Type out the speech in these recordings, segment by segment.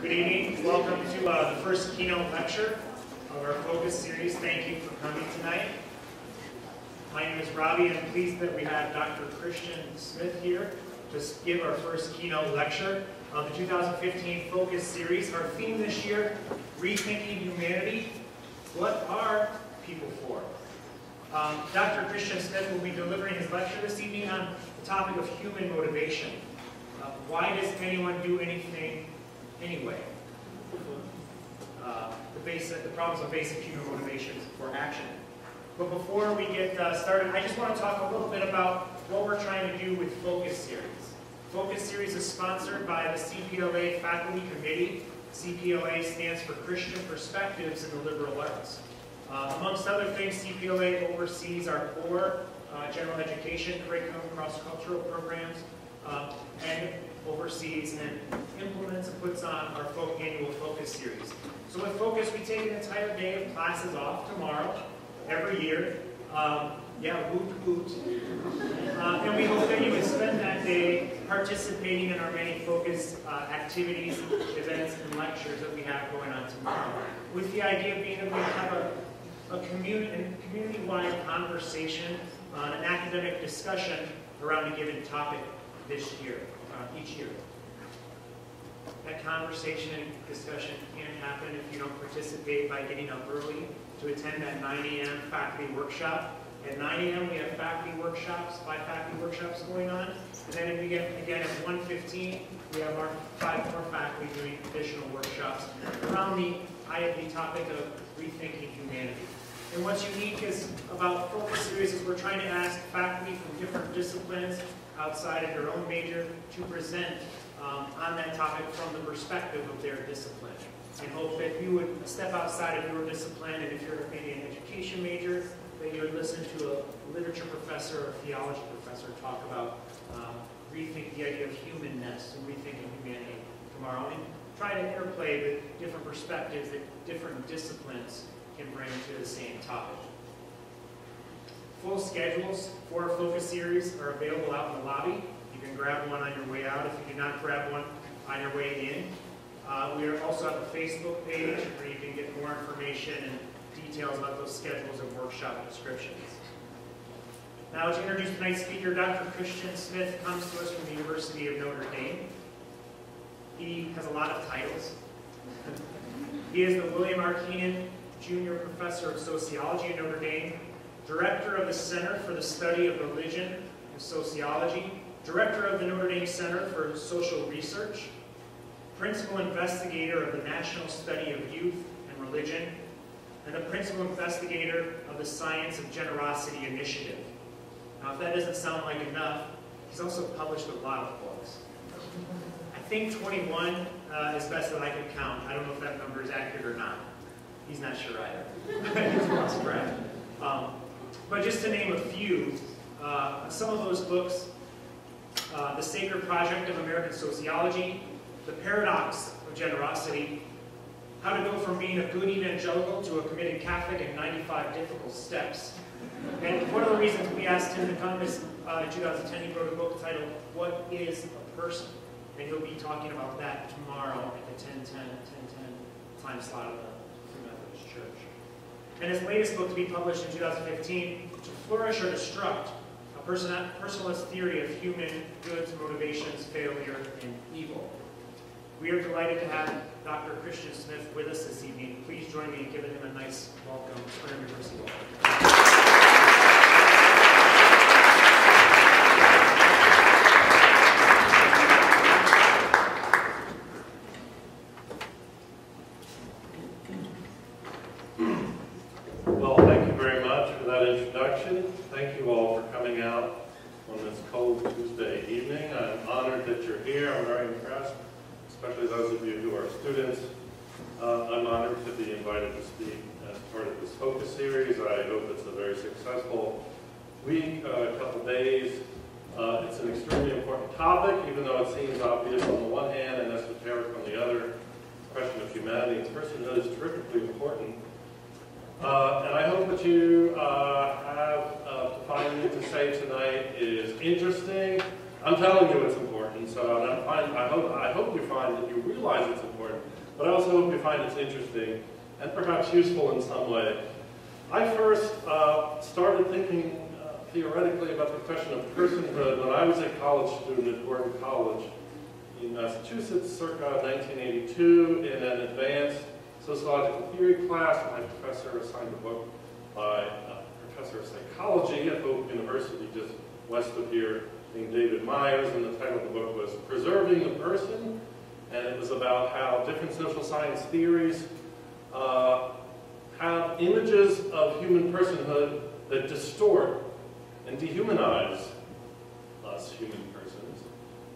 Good evening. Welcome to the first keynote lecture of our focus series. Thank you for coming tonight. My name is Robbie, and I'm pleased that we have Dr. Christian Smith here to give our first keynote lecture of the 2015 focus series. Our theme this year, Rethinking Humanity. What are people for? Dr. Christian Smith will be delivering his lecture this evening on the topic of human motivation. Why does anyone do anything anyway? The problems of basic human motivations for action. But before we get started, I just want to talk a little bit about what we're trying to do with Focus Series. Focus Series is sponsored by the CPLA Faculty Committee. CPLA stands for Christian Perspectives in the Liberal Arts. Amongst other things, CPLA oversees our core general education curriculum, cross-cultural programs, and oversees and implements and puts on our annual Focus Series. So with Focus, we take an entire day of classes off tomorrow, every year. Woot woot. And we hope that you would spend that day participating in our many Focus activities, events, and lectures that we have going on tomorrow, with the idea being that we have a community-wide conversation, an academic discussion around a given topic this year, each year. That conversation and discussion can't happen if you don't participate by getting up early to attend that 9 a.m. faculty workshop. At 9 a.m. we have faculty workshops, 5 faculty workshops going on. And then again at 1:15 we have our 5 more faculty doing additional workshops around the topic of rethinking humanity. And what's unique about Focus Series is we're trying to ask faculty from different disciplines outside of their own major to present on that topic from the perspective of their discipline. And hope that you would step outside of your discipline, and if you're maybe an education major, that you would listen to a literature professor or a theology professor talk about rethink the idea of humanness and rethinking humanity tomorrow, and try to interplay the different perspectives that different disciplines can bring to the same topic. Full schedules for our Focus Series are available out in the lobby. You can grab one on your way out if you do not grab one on your way in. We also have a Facebook page where you can get more information and details about those schedules and workshop descriptions. Now, to introduce tonight's speaker, Dr. Christian Smith comes to us from the University of Notre Dame. He has a lot of titles. He is the William R. Keenan Jr. Professor of Sociology at Notre Dame, Director of the Center for the Study of Religion and Sociology, Director of the Notre Dame Center for Social Research, Principal Investigator of the National Study of Youth and Religion, and the Principal Investigator of the Science of Generosity Initiative. Now, if that doesn't sound like enough, he's also published a lot of books. I think 21 is best that I can count. I don't know if that number is accurate or not. He's not sure either. He's lost track. But just to name a few, some of those books, The Sacred Project of American Sociology, The Paradox of Generosity, How to Go from Being a Good Evangelical to a Committed Catholic in 95 Difficult Steps. And one of the reasons we asked him to come is in 2010 he wrote a book titled, What is a Person? And he'll be talking about that tomorrow at the 10:10 time slot of the Free Methodist Church. And his latest book to be published in 2015, To Flourish or Destruct, a personalist theory of human goods, motivations, failure, and evil. We are delighted to have Dr. Christian Smith with us this evening. Please join me in giving him a nice welcome. Spring Arbor University welcome. Well, thank you very much for that introduction. Thank you all for coming out on this cold Tuesday evening. I'm honored that you're here. I'm very impressed, especially those of you who are students. I'm honored to be invited to speak as part of this Focus Series. I hope it's a very successful week, a couple days. It's an extremely important topic, even though it seems obvious on the one hand and esoteric on the other. The question of humanity and personhood is terrifically important. And I hope what you have finally to say tonight is interesting. I'm telling you it's important, so I hope you find that you realize it's important. but I also hope you find it interesting and perhaps useful in some way. I first started thinking theoretically about the question of personhood when I was a college student at Gordon College in Massachusetts, circa 1982, in an advanced sociological theory class. My professor assigned a book by a professor of psychology at Hope University, just west of here, named David Myers, and the title of the book was Preserving the Person, and it was about how different social science theories have images of human personhood that distort and dehumanize us human persons,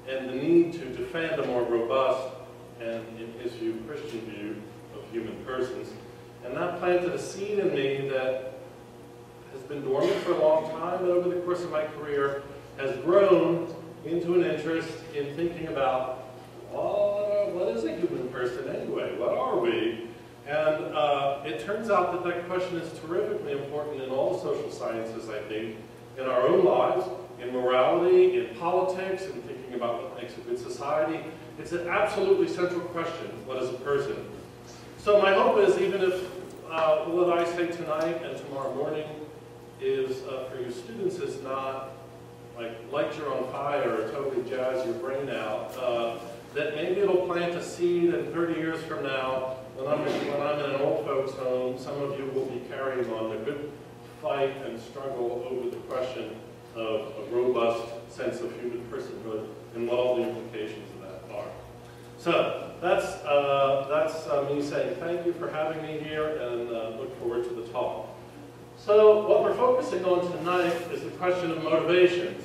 and the need to defend a more robust and, in his view, Christian view of human persons. And that planted a seed in me that has been dormant for a long time, but over the course of my career has grown into an interest in thinking about, what is a human person anyway? What are we? And it turns out that that question is terrifically important in all social sciences, I think, in our own lives, in morality, in politics, in thinking about what makes a good society. It's an absolutely central question, what is a person? So my hope is, even if what I say tonight and tomorrow morning is, for your students, is not like light you on fire or totally jazz your brain out, that maybe it'll plant a seed, and 30 years from now, when I'm in an old folks' home, some of you will be carrying on the good fight and struggle over the question of a robust sense of human personhood and what all the implications of that are. So that's me saying thank you for having me here, and look forward to the talk. So what we're focusing on tonight is the question of motivations,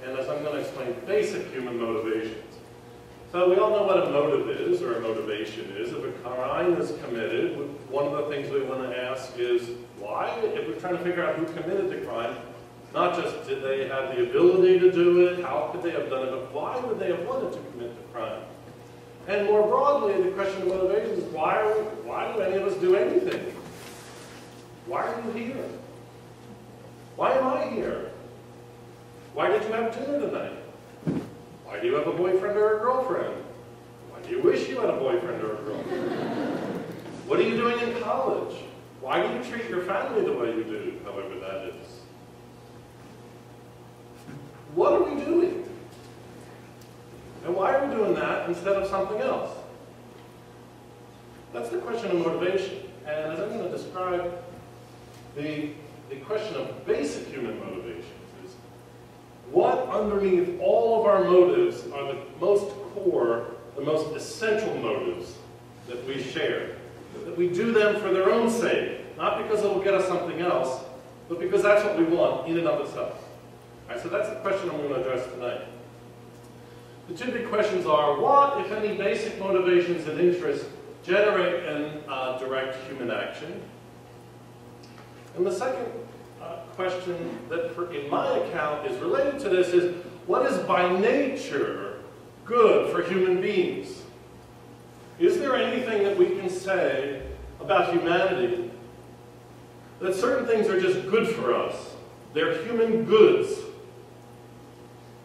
and as I'm going to explain, basic human motivations. So we all know what a motive is, or a motivation is. If a crime is committed, one of the things we want to ask is why? If we're trying to figure out who committed the crime, not just did they have the ability to do it, how could they have done it, but why would they have wanted to commit the crime? And more broadly, the question of motivation is why do any of us do anything? Why are you here? Why am I here? Why did you have dinner tonight? Why do you have a boyfriend or a girlfriend? Why do you wish you had a boyfriend or a girlfriend? What are you doing in college? Why do you treat your family the way you do, however that is? What are we doing? And why are we doing that instead of something else? That's the question of motivation. And as I'm going to describe, the question of basic human motivations is what underneath all of our motives are the most core, the most essential motives that we share. That we do them for their own sake, not because it'll get us something else, but because that's what we want in and of itself. All right, so that's the question I'm going to address tonight. The two big questions are, what, if any, basic motivations and interests generate and direct human action? And the second question that, in my account, is related to this is, what is by nature good for human beings? Is there anything that we can say about humanity that certain things are just good for us? They're human goods.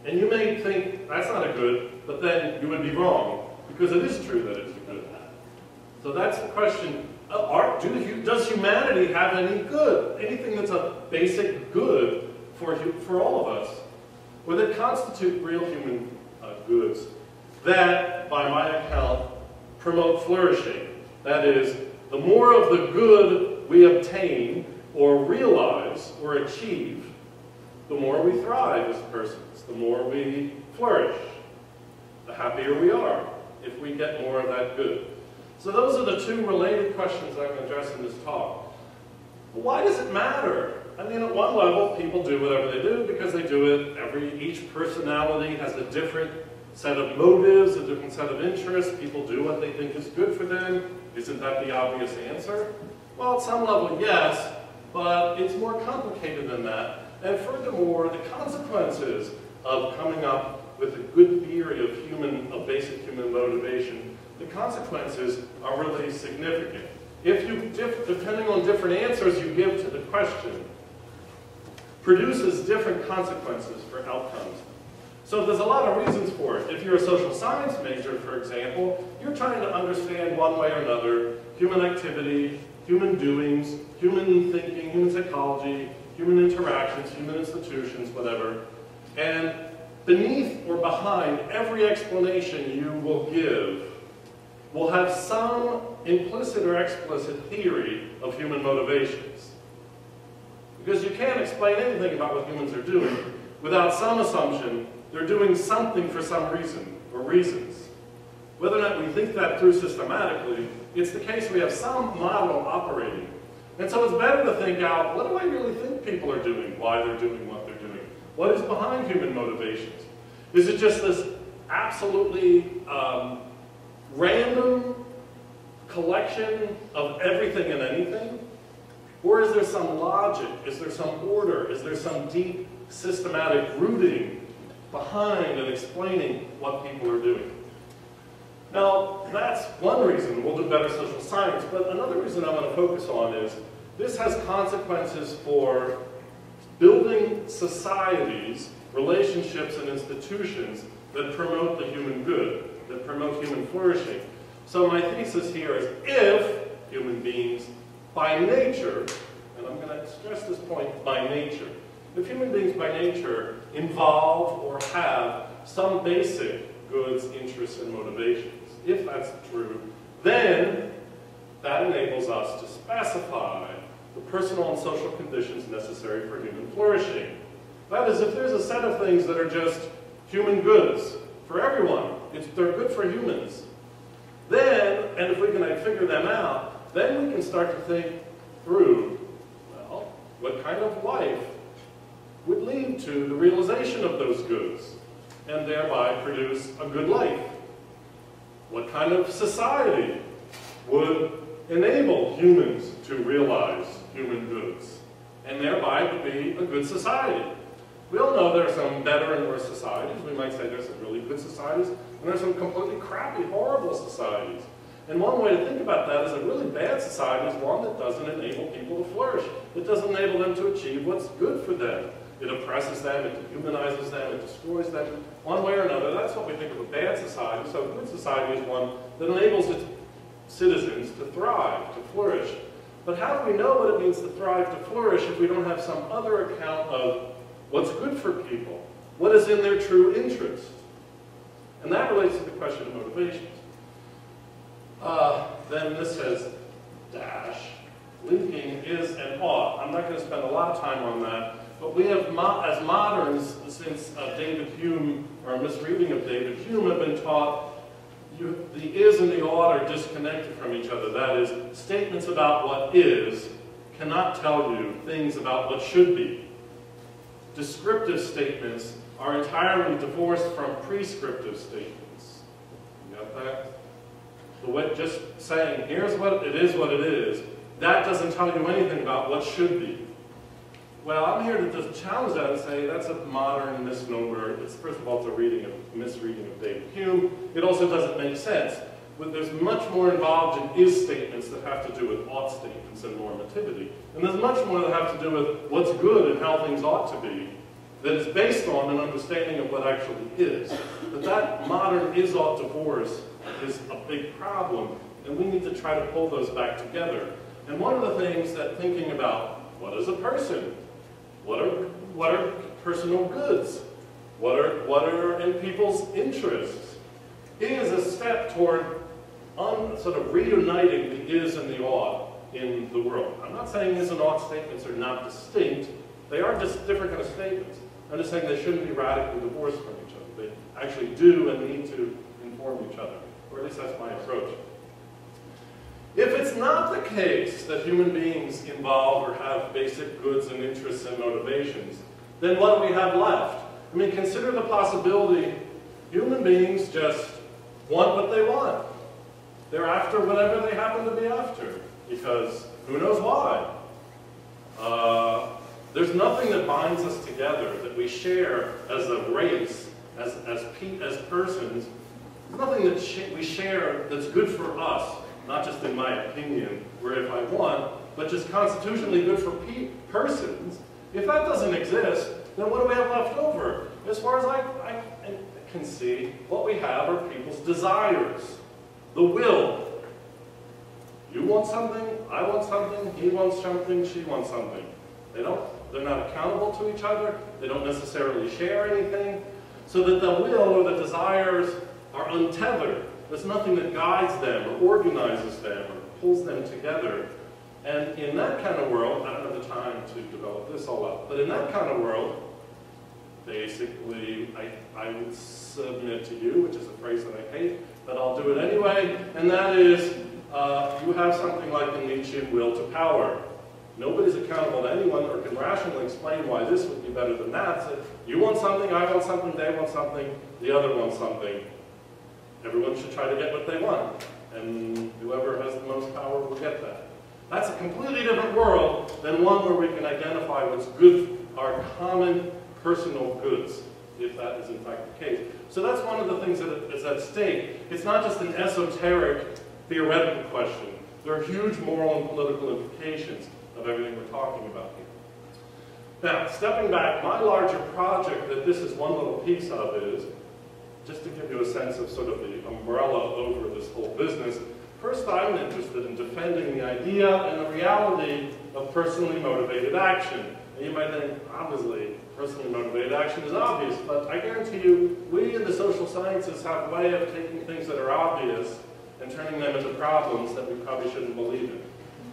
And you may think, that's not a good, but then you would be wrong, because it is true that it's a good. So that's the question. Does humanity have any good? Anything that's a basic good for all of us? Or that constitute real human goods that, by my account, promote flourishing. That is, the more of the good we obtain or realize or achieve, the more we thrive as persons, the more we flourish, the happier we are if we get more of that good. So those are the two related questions I'm going to address in this talk. Why does it matter? I mean, at one level, people do whatever they do because they do it. Each personality has a different set of motives, a different set of interests. People do what they think is good for them. Isn't that the obvious answer? Well, at some level, yes, but it's more complicated than that. And furthermore, the consequences of coming up with a good theory of basic human motivation, the consequences are really significant. If you, depending on different answers you give to the question, produces different consequences for outcomes. So there's a lot of reasons for it. If you're a social science major, for example, you're trying to understand one way or another human activity, human doings, human thinking, human psychology, human interactions, human institutions, whatever. And beneath or behind every explanation you will give will have some implicit or explicit theory of human motivations. Because you can't explain anything about what humans are doing without some assumption they're doing something for some reason or reasons. Whether or not we think that through systematically, it's the case we have some model operating. And so it's better to think out, what do I really think people are doing, why they're doing what they're doing? What is behind human motivations? Is it just this absolutely random collection of everything and anything? Or is there some logic? Is there some order? Is there some deep systematic rooting behind and explaining what people are doing? Now, that's one reason we'll do better social science, but another reason I want to focus on is this has consequences for building societies, relationships, and institutions that promote the human good, that promote human flourishing. So my thesis here is if human beings, by nature, and I'm going to stress this point, by nature, if human beings by nature involve or have some basic goods, interests, and motivations, if that's true, then that enables us to specify the personal and social conditions necessary for human flourishing. That is, if there's a set of things that are just human goods for everyone, they're good for humans, then, and if we can figure them out, then we can start to think through, well, what kind of life would lead to the realization of those goods, and thereby produce a good life? What kind of society would enable humans to realize human goods, and thereby would be a good society? We all know there are some better and worse societies. We might say there's some really good societies, and there's some completely crappy, horrible societies. And one way to think about that is a really bad society is one that doesn't enable people to flourish. It doesn't enable them to achieve what's good for them. It oppresses them, it dehumanizes them, it destroys them. One way or another, that's what we think of a bad society. So a good society is one that enables its citizens to thrive, to flourish. But how do we know what it means to thrive, to flourish, if we don't have some other account of what's good for people? What is in their true interest? And that relates to the question of motivations. Then this says, dash, linking is and ought. I'm not going to spend a lot of time on that, but we have, as moderns, since David Hume, or a misreading of David Hume, have been taught the is and the ought are disconnected from each other. That is, statements about what is cannot tell you things about what should be. Descriptive statements are entirely divorced from prescriptive statements. You got that? The way, just saying, here's what it is, that doesn't tell you anything about what should be. Well, I'm here to just challenge that and say that's a modern misnomer. It's, first of all, it's a misreading of David Hume. It also doesn't make sense. But there's much more involved in is statements that have to do with ought statements and normativity. And there's much more that have to do with what's good and how things ought to be that is based on an understanding of what actually is. But that modern is-ought divorce is a big problem, and we need to try to pull those back together. And one of the things that thinking about what is a person, what are personal goods, what are in people's interests, is a step toward sort of reuniting the is and the ought in the world. I'm not saying is and ought statements are not distinct. They are just different kind of statements. I'm just saying they shouldn't be radically divorced from each other. They actually do and need to inform each other, or at least that's my approach. If it's not the case that human beings involve or have basic goods and interests and motivations, then what do we have left? I mean, consider the possibility human beings just want what they want. They're after whatever they happen to be after, because who knows why? There's nothing that binds us together, that we share as a race, as persons. There's nothing that we share that's good for us, not just in my opinion, or if I want, but just constitutionally good for persons. If that doesn't exist, then what do we have left over? As far as I can see what we have are people's desires, the will. You want something, I want something, he wants something, she wants something. They're not accountable to each other, they don't necessarily share anything, so that the will or the desires are untethered. There's nothing that guides them or organizes them or pulls them together. And in that kind of world, I don't have the time to develop this all out, but in that kind of world, basically, I would submit to you, which is a phrase that I hate, but I'll do it anyway, and that is, you have something like the Nietzschean will to power. Nobody's accountable to anyone or can rationally explain why this would be better than that. So you want something, I want something, they want something, the other wants something. Everyone should try to get what they want, and whoever has the most power will get that. That's a completely different world than one where we can identify what's good, our common personal goods, if that is in fact the case. So that's one of the things that is at stake. It's not just an esoteric, theoretical question. There are huge moral and political implications of everything we're talking about here. Now, stepping back, my larger project that this is one little piece of is, just to give you a sense of sort of the umbrella over this whole business, first I'm interested in defending the idea and the reality of personally motivated action. And you might think, obviously, personally motivated action is obvious, but I guarantee you, we in the social sciences have a way of taking things that are obvious and turning them into problems that we probably shouldn't believe in,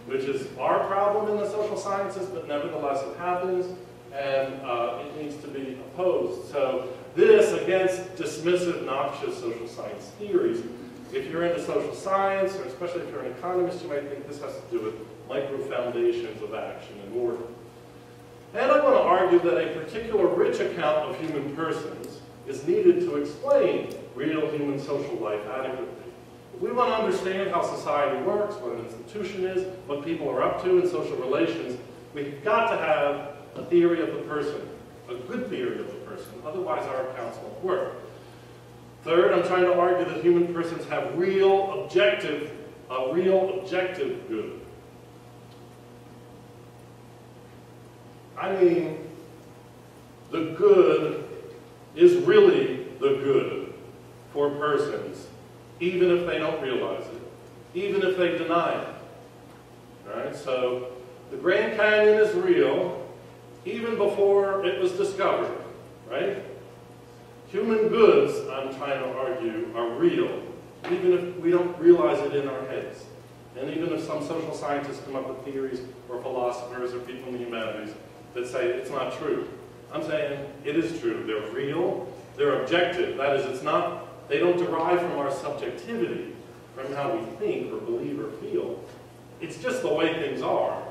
which is our problem in the social sciences, but nevertheless it happens, and it needs to be opposed. So this against dismissive, noxious social science theories. If you're into social science, or especially if you're an economist, you might think this has to do with micro-foundations of action and order. And I want to argue that a particular rich account of human persons is needed to explain real human social life adequately. If we want to understand how society works, what an institution is, what people are up to in social relations, we've got to have a theory of the person, a good theory of the person, otherwise our accounts won't work. Third, I'm trying to argue that human persons have a real objective good. I mean, the good is really the good for persons, even if they don't realize it, even if they deny it. All right? So the Grand Canyon is real even before it was discovered, right? Human goods, I'm trying to argue, are real, even if we don't realize it in our heads. And even if some social scientists come up with theories, or philosophers, or people in the humanities that say it's not true. I'm saying it is true. They're real, they're objective. That is, they don't derive from our subjectivity, from how we think, or believe, or feel. It's just the way things are.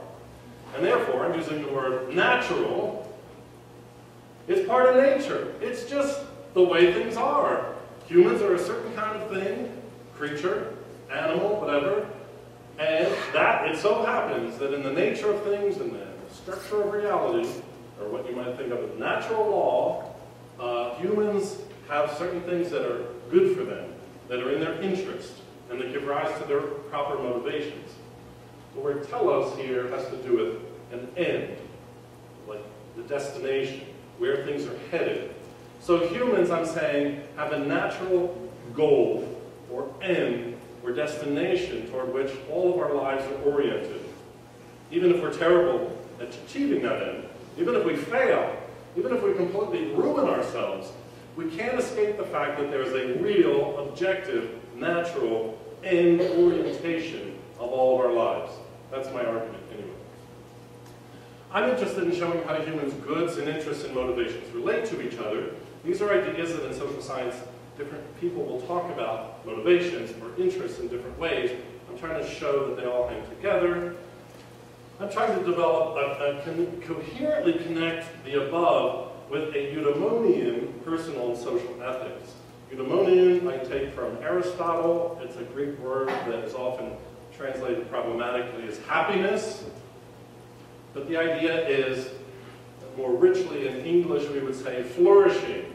And therefore, I'm using the word natural. It's part of nature. It's just the way things are. Humans are a certain kind of thing, creature, animal, whatever, and that it so happens that in the nature of things and the structure of reality, or what you might think of as natural law, humans have certain things that are good for them, that are in their interest, and that give rise to their proper motivations. The word telos here has to do with an end, like the destination, where things are headed. So humans, I'm saying, have a natural goal, or end, or destination toward which all of our lives are oriented. Even if we're terrible at achieving that end, even if we fail, even if we completely ruin ourselves, we can't escape the fact that there's a real, objective, natural end orientation of all of our lives. That's my argument, anyway. I'm interested in showing how humans' goods and interests and motivations relate to each other. These are ideas that in social science, different people will talk about motivations or interests in different ways. I'm trying to show that they all hang together. I'm trying to develop coherently connect the above with a eudaimonian personal and social ethics. Eudaimonian I take from Aristotle. It's a Greek word that is often translated problematically as happiness. But the idea is, more richly in English we would say flourishing.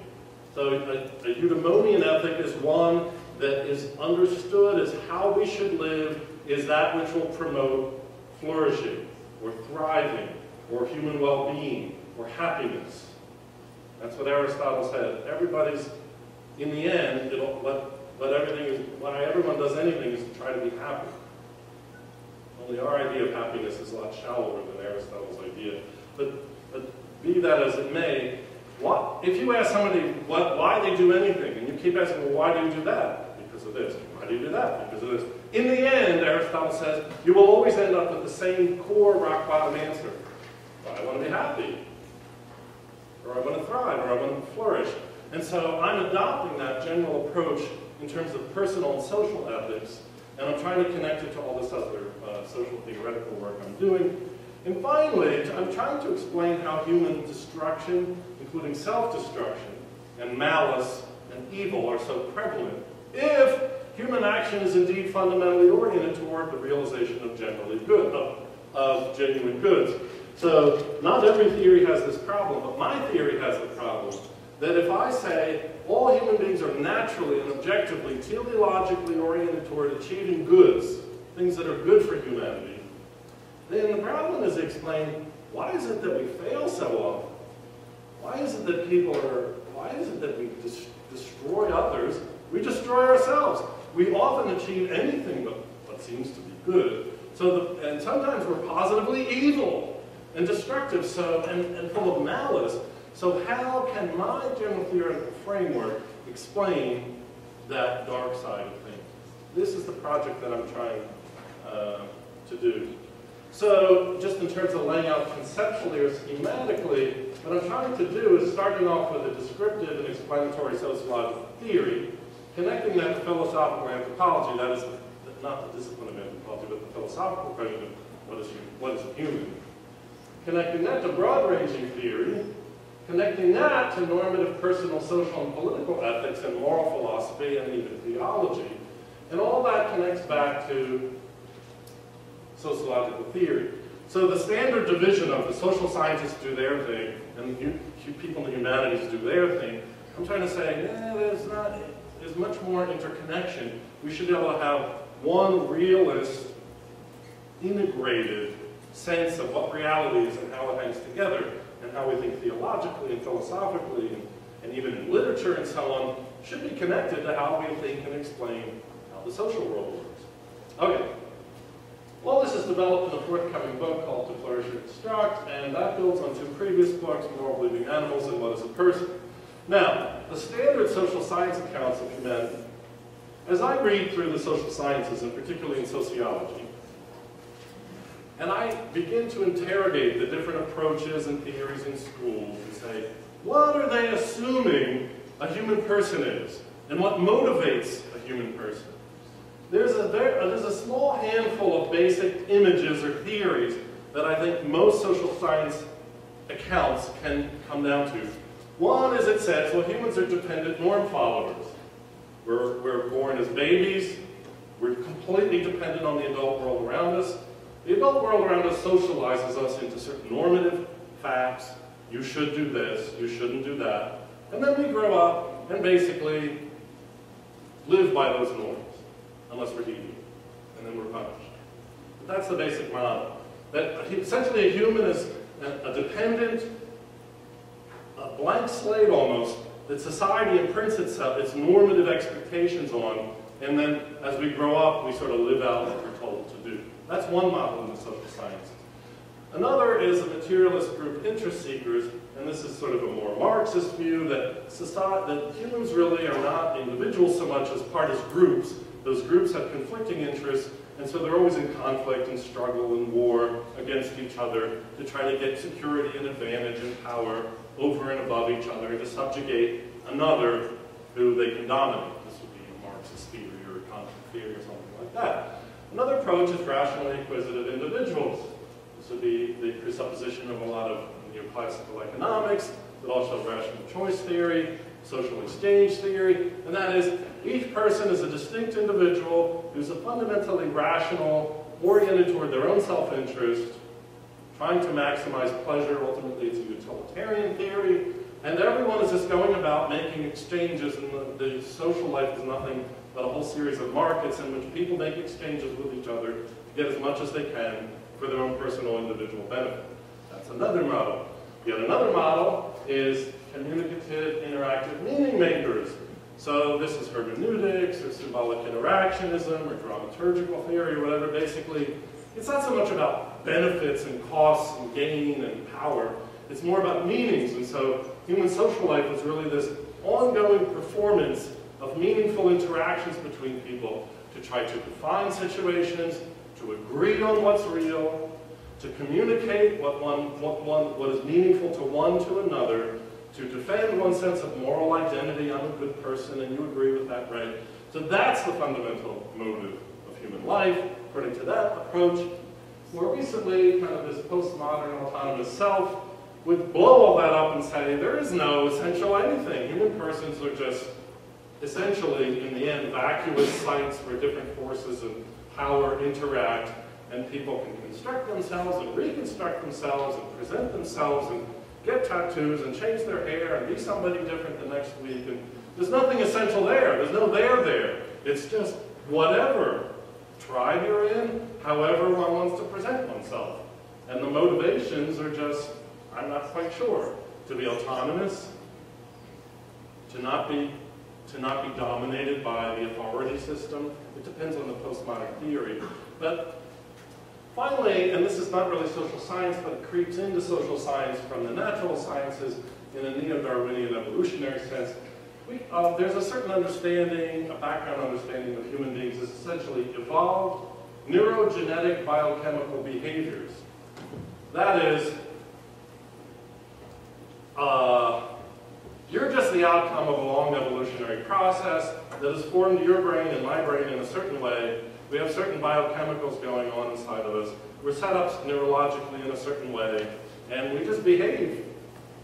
So a eudaimonian ethic is one that is understood as how we should live, is that which will promote flourishing, or thriving, or human well-being, or happiness. That's what Aristotle said. Everybody's in the end, why everyone does anything is to try to be happy. Only our idea of happiness is a lot shallower than Aristotle's idea. But be that as it may, if you ask somebody why they do anything, and you keep asking, well, why do you do that? Because of this. Why do you do that? Because of this. In the end, Aristotle says, you will always end up with the same core rock bottom answer. Well, I want to be happy, or I want to thrive, or I want to flourish. And so I'm adopting that general approach in terms of personal and social ethics, and I'm trying to connect it to all this other social theoretical work I'm doing. And finally, I'm trying to explain how human destruction, including self-destruction, and malice, and evil are so prevalent if human action is indeed fundamentally oriented toward the realization of genuine goods. So not every theory has this problem, but my theory has the problem that if I say all human beings are naturally and objectively, teleologically oriented toward achieving goods, things that are good for humanity, then the problem is to explain, why is it that we fail so often? Why is it that we destroy others? We destroy ourselves. We often achieve anything but what seems to be good. And sometimes we're positively evil and destructive, and full of malice. So how can my general theoretical framework explain that dark side of things? This is the project that I'm trying to do. So just in terms of laying out conceptually or schematically, what I'm trying to do is starting off with a descriptive and explanatory sociological theory, connecting that to philosophical anthropology, that is not the discipline of anthropology, but the philosophical question of what is a human. Connecting that to broad-ranging theory, connecting that to normative personal, social, and political ethics and moral philosophy and even theology. And all that connects back to sociological theory. So the standard division of the social scientists do their thing and people in the humanities do their thing, I'm trying to say, there's much more interconnection. We should be able to have one realist, integrated sense of what reality is and how it hangs together, and how we think theologically and philosophically and even in literature and so on should be connected to how we think and explain how the social world works. Okay. All this is developed in a forthcoming book called To Flourish or Destruct, and that builds on two previous books, Moral Living Animals and What is a Person. Now, the standard social science accounts of humanity, as I read through the social sciences, and particularly in sociology, and I begin to interrogate the different approaches and theories in schools and say, what are they assuming a human person is? And what motivates a human person? There's a small handful of basic images or theories that I think most social science accounts can come down to. One is it says, well, humans are dependent norm followers. We're born as babies. We're completely dependent on the adult world around us. The adult world around us socializes us into certain normative facts. You should do this, you shouldn't do that. And then we grow up and basically live by those norms, unless we're deviant, and then we're punished. But that's the basic model. That essentially a human is a dependent, a blank slate almost, that society imprints its normative expectations on, and then as we grow up, we sort of live out what we're told to do. That's one model in the social sciences. Another is a materialist group, interest seekers, and this is sort of a more Marxist view that humans really are not individuals so much as part of groups. Those groups have conflicting interests, and so they're always in conflict and struggle and war against each other to try to get security and advantage and power over and above each other to subjugate another who they can dominate. This would be a Marxist theory or a conflict theory or something like that. Another approach is rationally inquisitive individuals. This would be the presupposition of a lot of neoclassical economics, but also rational choice theory, social exchange theory, and that is each person is a distinct individual who's a fundamentally rational, oriented toward their own self-interest, trying to maximize pleasure. Ultimately, it's a utilitarian theory, and everyone is just going about making exchanges, and the social life is nothing but a whole series of markets in which people make exchanges with each other to get as much as they can for their own personal individual benefit. That's another model. Yet another model is communicative, interactive meaning makers. So this is hermeneutics, or symbolic interactionism, or dramaturgical theory, or whatever. Basically, it's not so much about benefits and costs and gain and power. It's more about meanings. And so human social life is really this ongoing performance of meaningful interactions between people to try to define situations, to agree on what's real, to communicate what is meaningful to one to another, to defend one's sense of moral identity. I'm a good person, and you agree with that, right? So that's the fundamental motive of human life, according to that approach. More recently, kind of this postmodern autonomous self would blow all that up and say, there is no essential anything. Human persons are just essentially, in the end, vacuous sites where different forces of power interact, and people can construct themselves and reconstruct themselves and present themselves and get tattoos and change their hair and be somebody different the next week. And there's nothing essential there. There's no there. It's just whatever tribe you're in, however one wants to present oneself. And the motivations are just, I'm not quite sure, to be autonomous, to not be dominated by the authority system. It depends on the postmodern theory. But finally, and this is not really social science, but it creeps into social science from the natural sciences in a neo-Darwinian evolutionary sense, there's a certain understanding, a background understanding of human beings as essentially evolved neurogenetic biochemical behaviors. That is, you're just the outcome of a long evolutionary process that has formed your brain and my brain in a certain way. We have certain biochemicals going on inside of us. We're set up neurologically in a certain way, and we just behave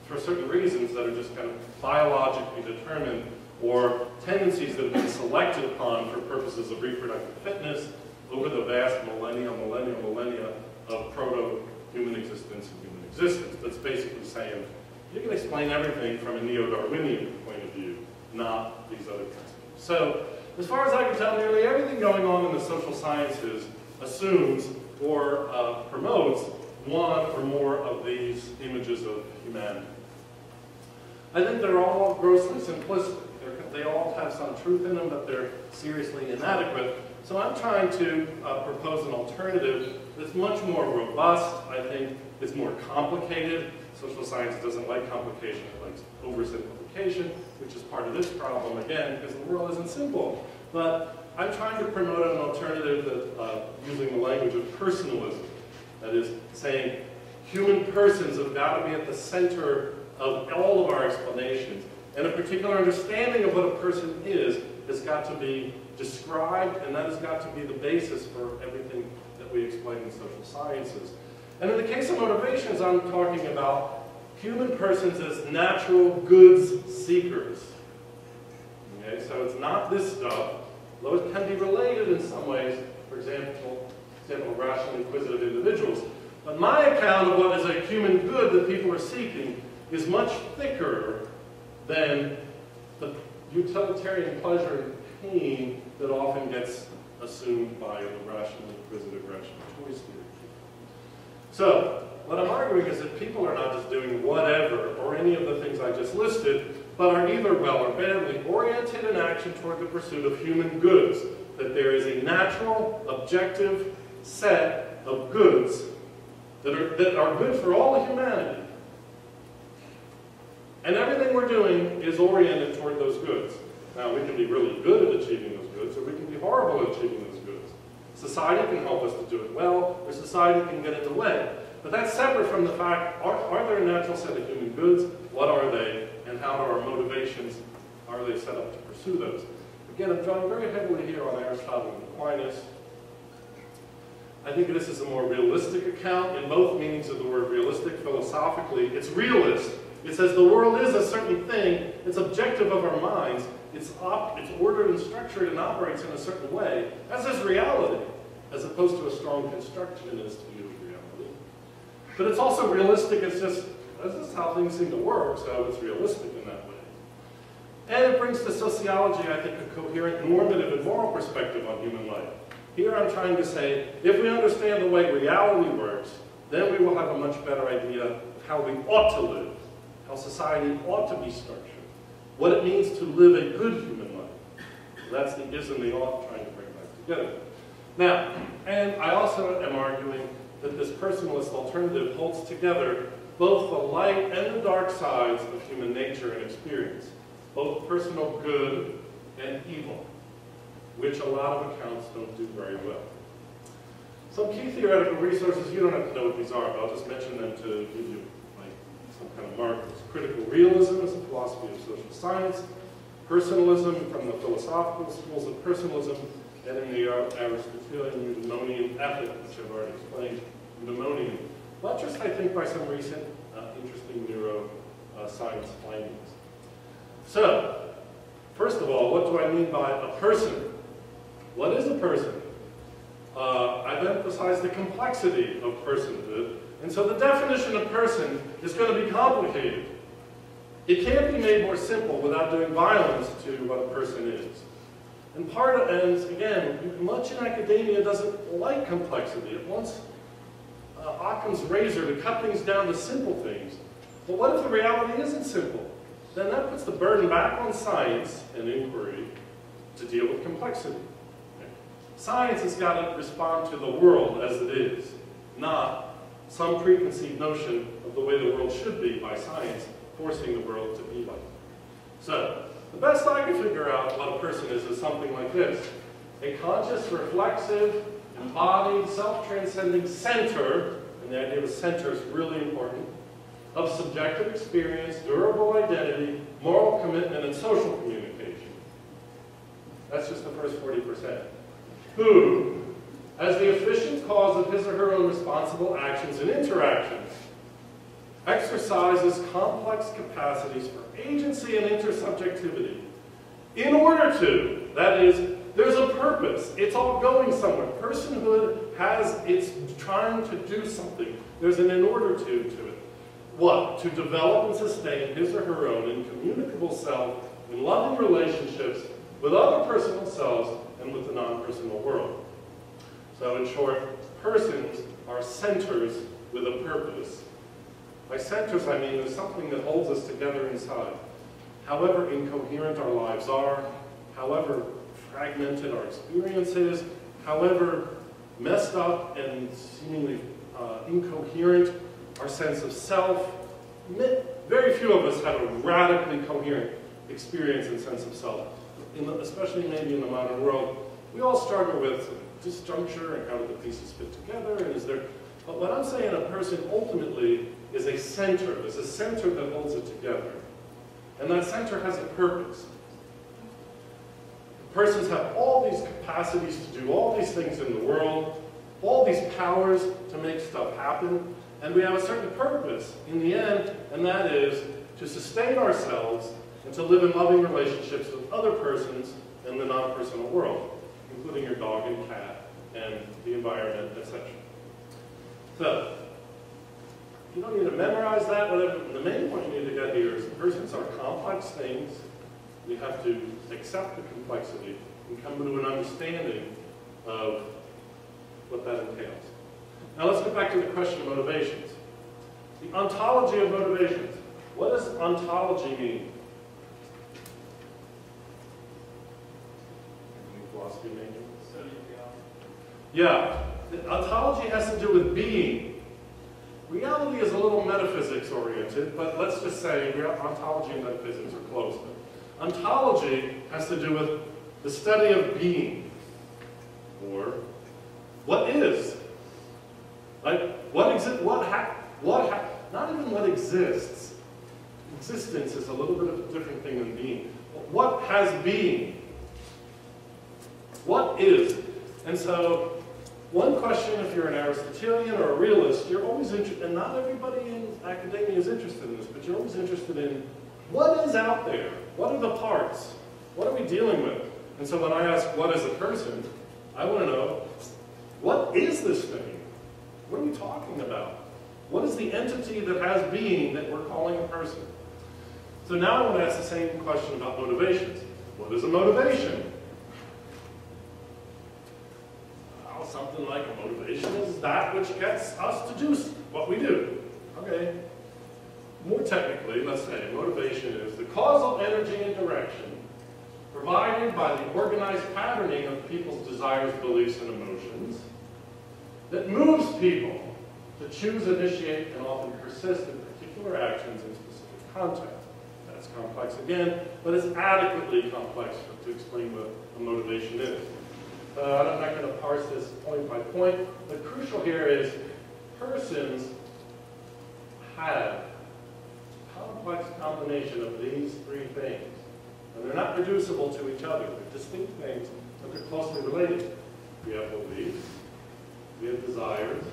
for certain reasons that are just kind of biologically determined, or tendencies that have been selected upon for purposes of reproductive fitness over the vast millennia of proto-human existence and human existence. That's basically saying, you can explain everything from a neo-Darwinian point of view, not these other principles. So, as far as I can tell, nearly everything going on in the social sciences assumes or promotes one or more of these images of humanity. I think they're all grossly simplistic. They all have some truth in them, but they're seriously inadequate. So I'm trying to propose an alternative that's much more robust. I think it's more complicated. Social science doesn't like complication, it likes oversimplification, which is part of this problem, again, because the world isn't simple. But I'm trying to promote an alternative that, using the language of personalism, that is saying human persons have got to be at the center of all of our explanations, and a particular understanding of what a person is has got to be described, and that has got to be the basis for everything that we explain in social sciences. And in the case of motivations, I'm talking about human persons as natural goods seekers. Okay, so it's not this stuff, though it can be related in some ways, for example, rationally inquisitive individuals. But my account of what is a human good that people are seeking is much thicker than the utilitarian pleasure and pain that often gets assumed by the rationally inquisitive rational choice theory. So, what I'm arguing is that people are not just doing whatever, or any of the things I just listed, but are either well or badly oriented in action toward the pursuit of human goods. That there is a natural, objective set of goods that are good for all of humanity. And everything we're doing is oriented toward those goods. Now, we can be really good at achieving those goods, or we can be horrible at achieving those goods. Society can help us to do it well, or society can get in the way. But that's separate from the fact, are there a natural set of human goods? What are they? And how are our motivations, are they set up to pursue those? Again, I'm drawing very heavily here on Aristotle and Aquinas. I think this is a more realistic account in both meanings of the word realistic. Philosophically, it's realist. It says the world is a certain thing. It's objective of our minds. It's ordered and structured and operates in a certain way. That's as reality, as opposed to a strong constructionist view of reality. But it's also realistic. It's just, this is how things seem to work, so it's realistic in that way. And it brings to sociology, I think, a coherent normative and moral perspective on human life. Here I'm trying to say, if we understand the way reality works, then we will have a much better idea of how we ought to live, how society ought to be structured, what it means to live a good human That's the ism they all trying to bring back together. Now, and I also am arguing that this personalist alternative holds together both the light and the dark sides of human nature and experience, both personal good and evil, which a lot of accounts don't do very well. Some key theoretical resources, you don't have to know what these are, but I'll just mention them to give you like some kind of markers. Critical realism is a philosophy of social science. Personalism from the philosophical schools of personalism, and in the Aristotelian Eudaimonian ethic, which I've already explained, Eudaimonian. Buttressed, I think, by some recent interesting neuroscience findings. So, first of all, what do I mean by a person? What is a person? I've emphasized the complexity of personhood, and so the definition of person is going to be complicated. It can't be made more simple without doing violence to what a person is. And again, much in academia doesn't like complexity. It wants Occam's razor to cut things down to simple things. But what if the reality isn't simple? Then that puts the burden back on science and inquiry to deal with complexity. Science has got to respond to the world as it is, not some preconceived notion of the way the world should be by science, forcing the world to be like. So, the best I can figure out what a person is something like this. A conscious, reflexive, embodied, self-transcending center, and the idea of a center is really important, of subjective experience, durable identity, moral commitment, and social communication. That's just the first 40%. Who, as the efficient cause of his or her own responsible actions and interactions, exercises complex capacities for agency and intersubjectivity in order to, that is, there's a purpose. It's all going somewhere. Personhood it's trying to do something. There's an in order to it. What? To develop and sustain his or her own incommunicable self in loving relationships with other personal selves and with the non-personal world. So in short, persons are centers with a purpose. By centers, I mean there's something that holds us together inside. However incoherent our lives are, however fragmented our experience is, however messed up and seemingly incoherent our sense of self, very few of us have a radically coherent experience and sense of self. Especially maybe in the modern world, we all struggle with disjuncture and how do the pieces fit together, and but what I'm saying, a person ultimately is a center. There's a center that holds it together. And that center has a purpose. Persons have all these capacities to do all these things in the world, all these powers to make stuff happen, and we have a certain purpose in the end, and that is to sustain ourselves and to live in loving relationships with other persons in the non-personal world, including your dog and cat and the environment, etc. So, you don't need to memorize that, whatever. The main point you need to get here is persons are complex things. We have to accept the complexity and come to an understanding of what that entails. Now let's get back to the question of motivations. The ontology of motivations. What does ontology mean? Any philosophy major? Yeah. The ontology has to do with being. Reality is a little metaphysics oriented, but let's just say ontology and metaphysics are close. Ontology has to do with the study of being, or what is. Like, not even what exists. Existence is a little bit of a different thing than being. What has being? What is? And so, one question, if you're an Aristotelian or a realist, you're always interested, and not everybody in academia is interested in this, but you're always interested in what is out there? What are the parts? What are we dealing with? And so when I ask, what is a person? I want to know, what is this thing? What are we talking about? What is the entity that has being that we're calling a person? So now I want to ask the same question about motivations. What is a motivation? Well, something like a motivation is that which gets us to do what we do. Okay. More technically, let's say motivation is the causal energy and direction provided by the organized patterning of people's desires, beliefs, and emotions that moves people to choose, initiate, and often persist in particular actions in specific contexts. That's complex again, but it's adequately complex to explain what a motivation is. I'm not going to parse this point by point, but crucial here is persons have a complex combination of these three things. And they're not reducible to each other. They're distinct things, but they're closely related. We have beliefs, we have desires,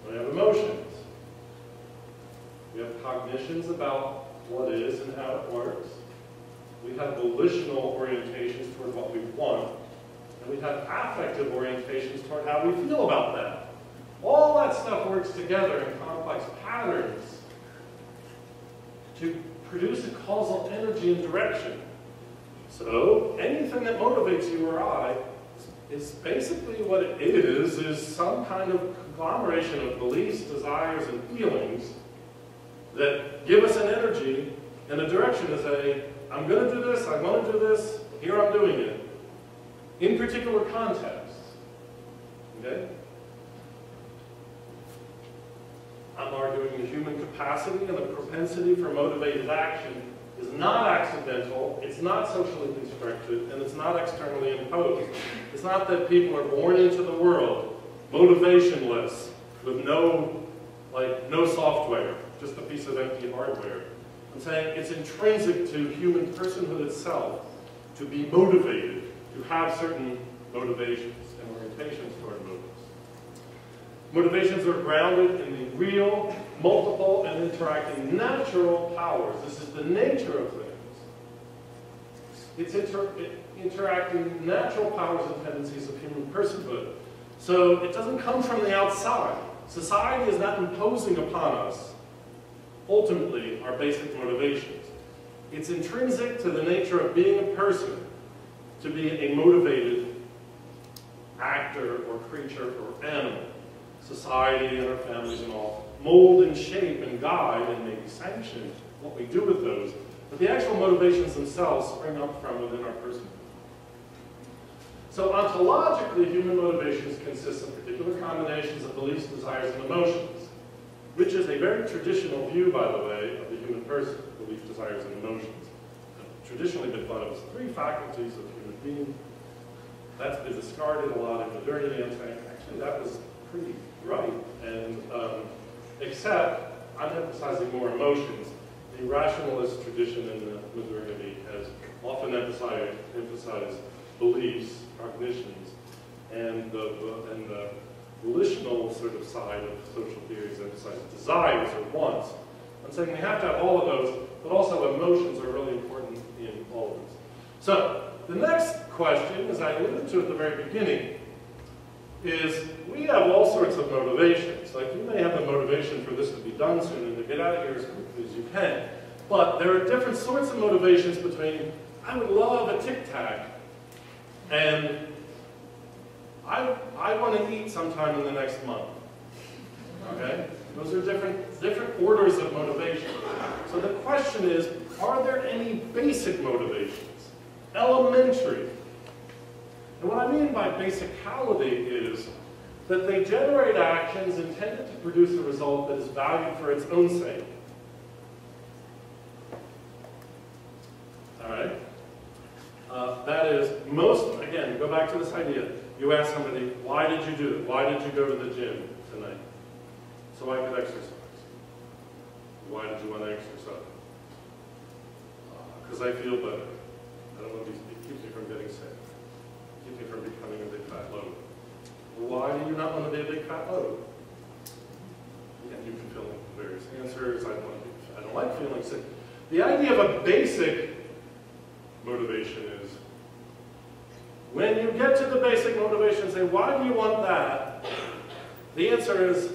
we have emotions. We have cognitions about what is and how it works. We have volitional orientations toward what we want. And we have affective orientations toward how we feel about that. All that stuff works together in complex patterns to produce a causal energy and direction. So anything that motivates you or I is basically what it is some kind of conglomeration of beliefs, desires, and feelings that give us an energy and a direction to say, I'm going to do this, I want to do this, here I'm doing it, in particular contexts. Okay? I'm arguing the human capacity and the propensity for motivated action is not accidental, it's not socially constructed, and it's not externally imposed. It's not that people are born into the world motivationless, with no software, just a piece of empty hardware. I'm saying it's intrinsic to human personhood itself to be motivated, to have certain motivations and orientations toward motives. Motivations are grounded in the real, multiple, and interacting natural powers. This is the nature of things. It's interacting natural powers and tendencies of human personhood. So it doesn't come from the outside. Society is not imposing upon us, ultimately, our basic motivations. It's intrinsic to the nature of being a person, to be a motivated actor or creature or animal. Society and our families and all mold and shape and guide and maybe sanction what we do with those. But the actual motivations themselves spring up from within our personhood. So ontologically, human motivations consist of particular combinations of beliefs, desires, and emotions, which is a very traditional view, by the way, of the human person, beliefs, desires, and emotions. Traditionally been thought of as three faculties of human being. That's been discarded a lot in modernity. I'm saying, actually, that was pretty right. And except, I'm emphasizing more emotions. The rationalist tradition in the modernity has often emphasized beliefs, cognitions, and the volitional sort of side of social theories emphasizes desires or wants. I'm saying we have to have all of those, but also emotions are really important in all of this. So, the next question, as I alluded to at the very beginning, is we have all sorts of motivations. Like, you may have the motivation for this to be done soon and to get out of here as quickly as you can. But there are different sorts of motivations between, I would love a Tic Tac, and I want to eat sometime in the next month. Okay? Those are different orders of motivation. So the question is, are there any basic motivations? Elementary. And what I mean by basicality is that they generate actions intended to produce a result that is valued for its own sake. All right? That is again, go back to this idea. You ask somebody, why did you do it? Why did you go to the gym tonight? So I could exercise. Why did you want to exercise? Because I feel better. I don't want to be, it keeps me from getting sick. It keeps me from becoming a big fat load. Why do you not want to be a big fat load? And you can fill in various answers. I don't like feeling sick. The idea of a basic motivation is, when you get to the basic motivation and say, why do you want that? The answer is,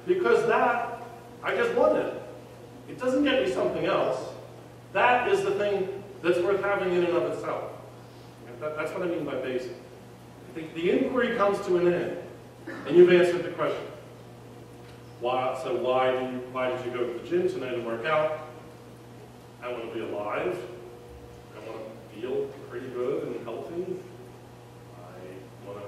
because that, I just want it. It doesn't get me something else. That is the thing that's worth having in and of itself. That's what I mean by basic. The inquiry comes to an end, and you've answered the question. Why did you go to the gym tonight and work out? I want to be alive. I want to be feel pretty good and healthy. I want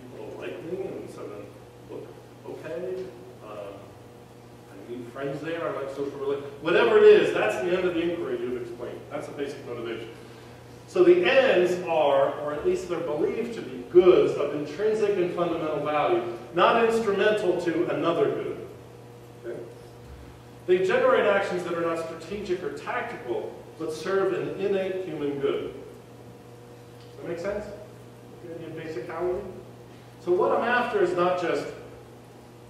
people to like me and so then look okay. I need friends there. I like social relations. Whatever it is, that's the end of the inquiry you've explained. That's the basic motivation. So the ends are, or at least they're believed to be, goods of intrinsic and fundamental value, not instrumental to another good. Okay? They generate actions that are not strategic or tactical, but serve an innate human good. Does that make sense? The idea of basicality? So what I'm after is not just,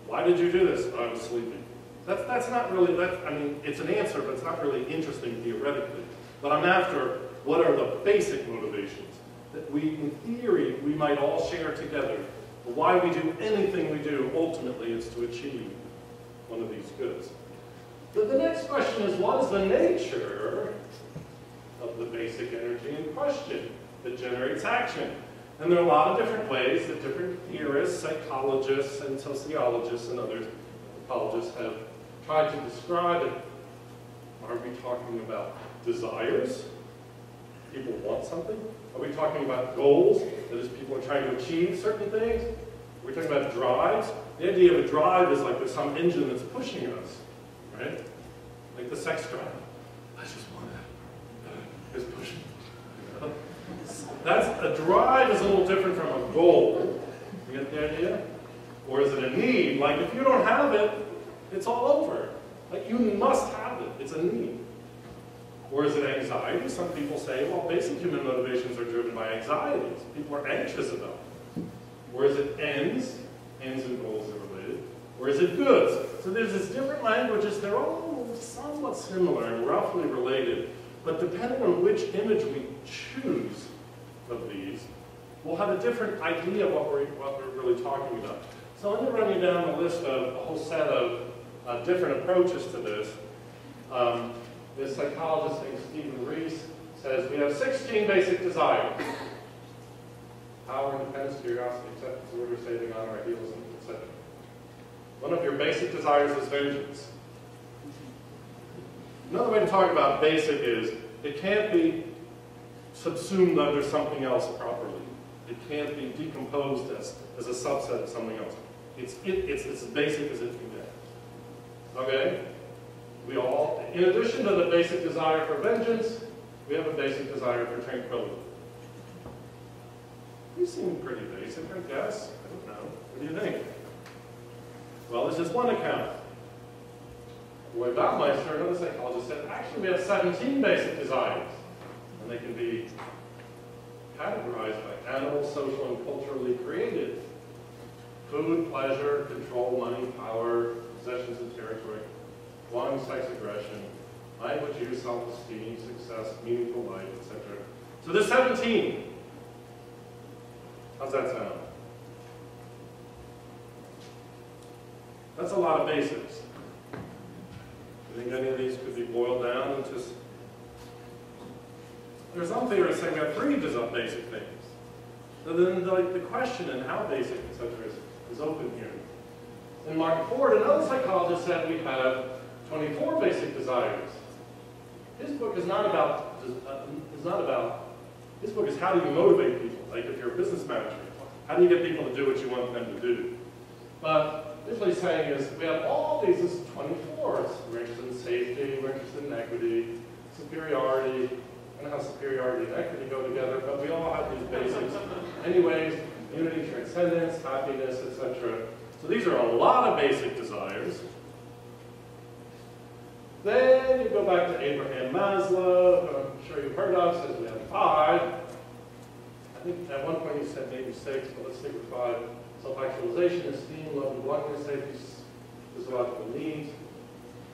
why did you do this? I was sleeping. That's not really, I mean, it's an answer, but it's not really interesting theoretically. But I'm after, what are the basic motivations that we, in theory, we might all share together? Why we do anything we do, ultimately, is to achieve one of these goods. The next question is, what is the nature of the basic energy in question that generates action? And there are a lot of different ways that different theorists, psychologists, and sociologists, and other anthropologists have tried to describe it. Are we talking about desires? People want something? Are we talking about goals? That is, people are trying to achieve certain things? Are we talking about drives? The idea of a drive is like there's some engine that's pushing us, right? Like the sex drive. I just want that. It's pushing. That's, a drive is a little different from a goal. You get the idea? Or is it a need? Like if you don't have it, it's all over. Like you must have it. It's a need. Or is it anxiety? Some people say, well, basic human motivations are driven by anxieties. People are anxious about it. Or is it ends? Ends and goals are related. Or is it goods? So there's these different languages. They're all somewhat similar and roughly related. But depending on which image we choose of these, we'll have a different idea of what we're really talking about. So let me run you down the list of a whole set of different approaches to this. This psychologist named Stephen Reese says we have 16 basic desires. Power, independence, curiosity, acceptance, order, saving, honor, idealism, etc. One of your basic desires is vengeance. Another way to talk about basic is it can't be subsumed under something else properly. It can't be decomposed as a subset of something else. It's as basic as it can get. Okay? We all, in addition to the basic desire for vengeance, we have a basic desire for tranquility. These seem pretty basic, I guess. I don't know. What do you think? Well, this is one account. Roy Baumeister, another psychologist, said actually we have 17 basic desires. And they can be categorized by animal, social, and culturally created. Food, pleasure, control, money, power, possessions and territory, belonging, sex, aggression, language use, self-esteem, success, meaningful life, etc. So there's 17. How's that sound? That's a lot of basics. You think any of these could be boiled down into... There's some theorists saying we have 3 basic things. So then the question and how basic, etc. is open here. And Mark Ford, another psychologist, said we have 24 basic desires. His book is not about, his book is how do you motivate people? Like if you're a business manager, how do you get people to do what you want them to do? But what he's saying is we have all these, this is 24. We're interested in safety, we're interested in equity, superiority. I don't know how superiority and equity go together, but we all have these basics. Anyways, unity, transcendence, happiness, etc. So these are a lot of basic desires. Then you go back to Abraham Maslow, who I'm sure you've heard of, says we have 5. I think at one point you said maybe 6, but let's stick with 5. Self-actualization, esteem, love and belonging, safety, physiological needs.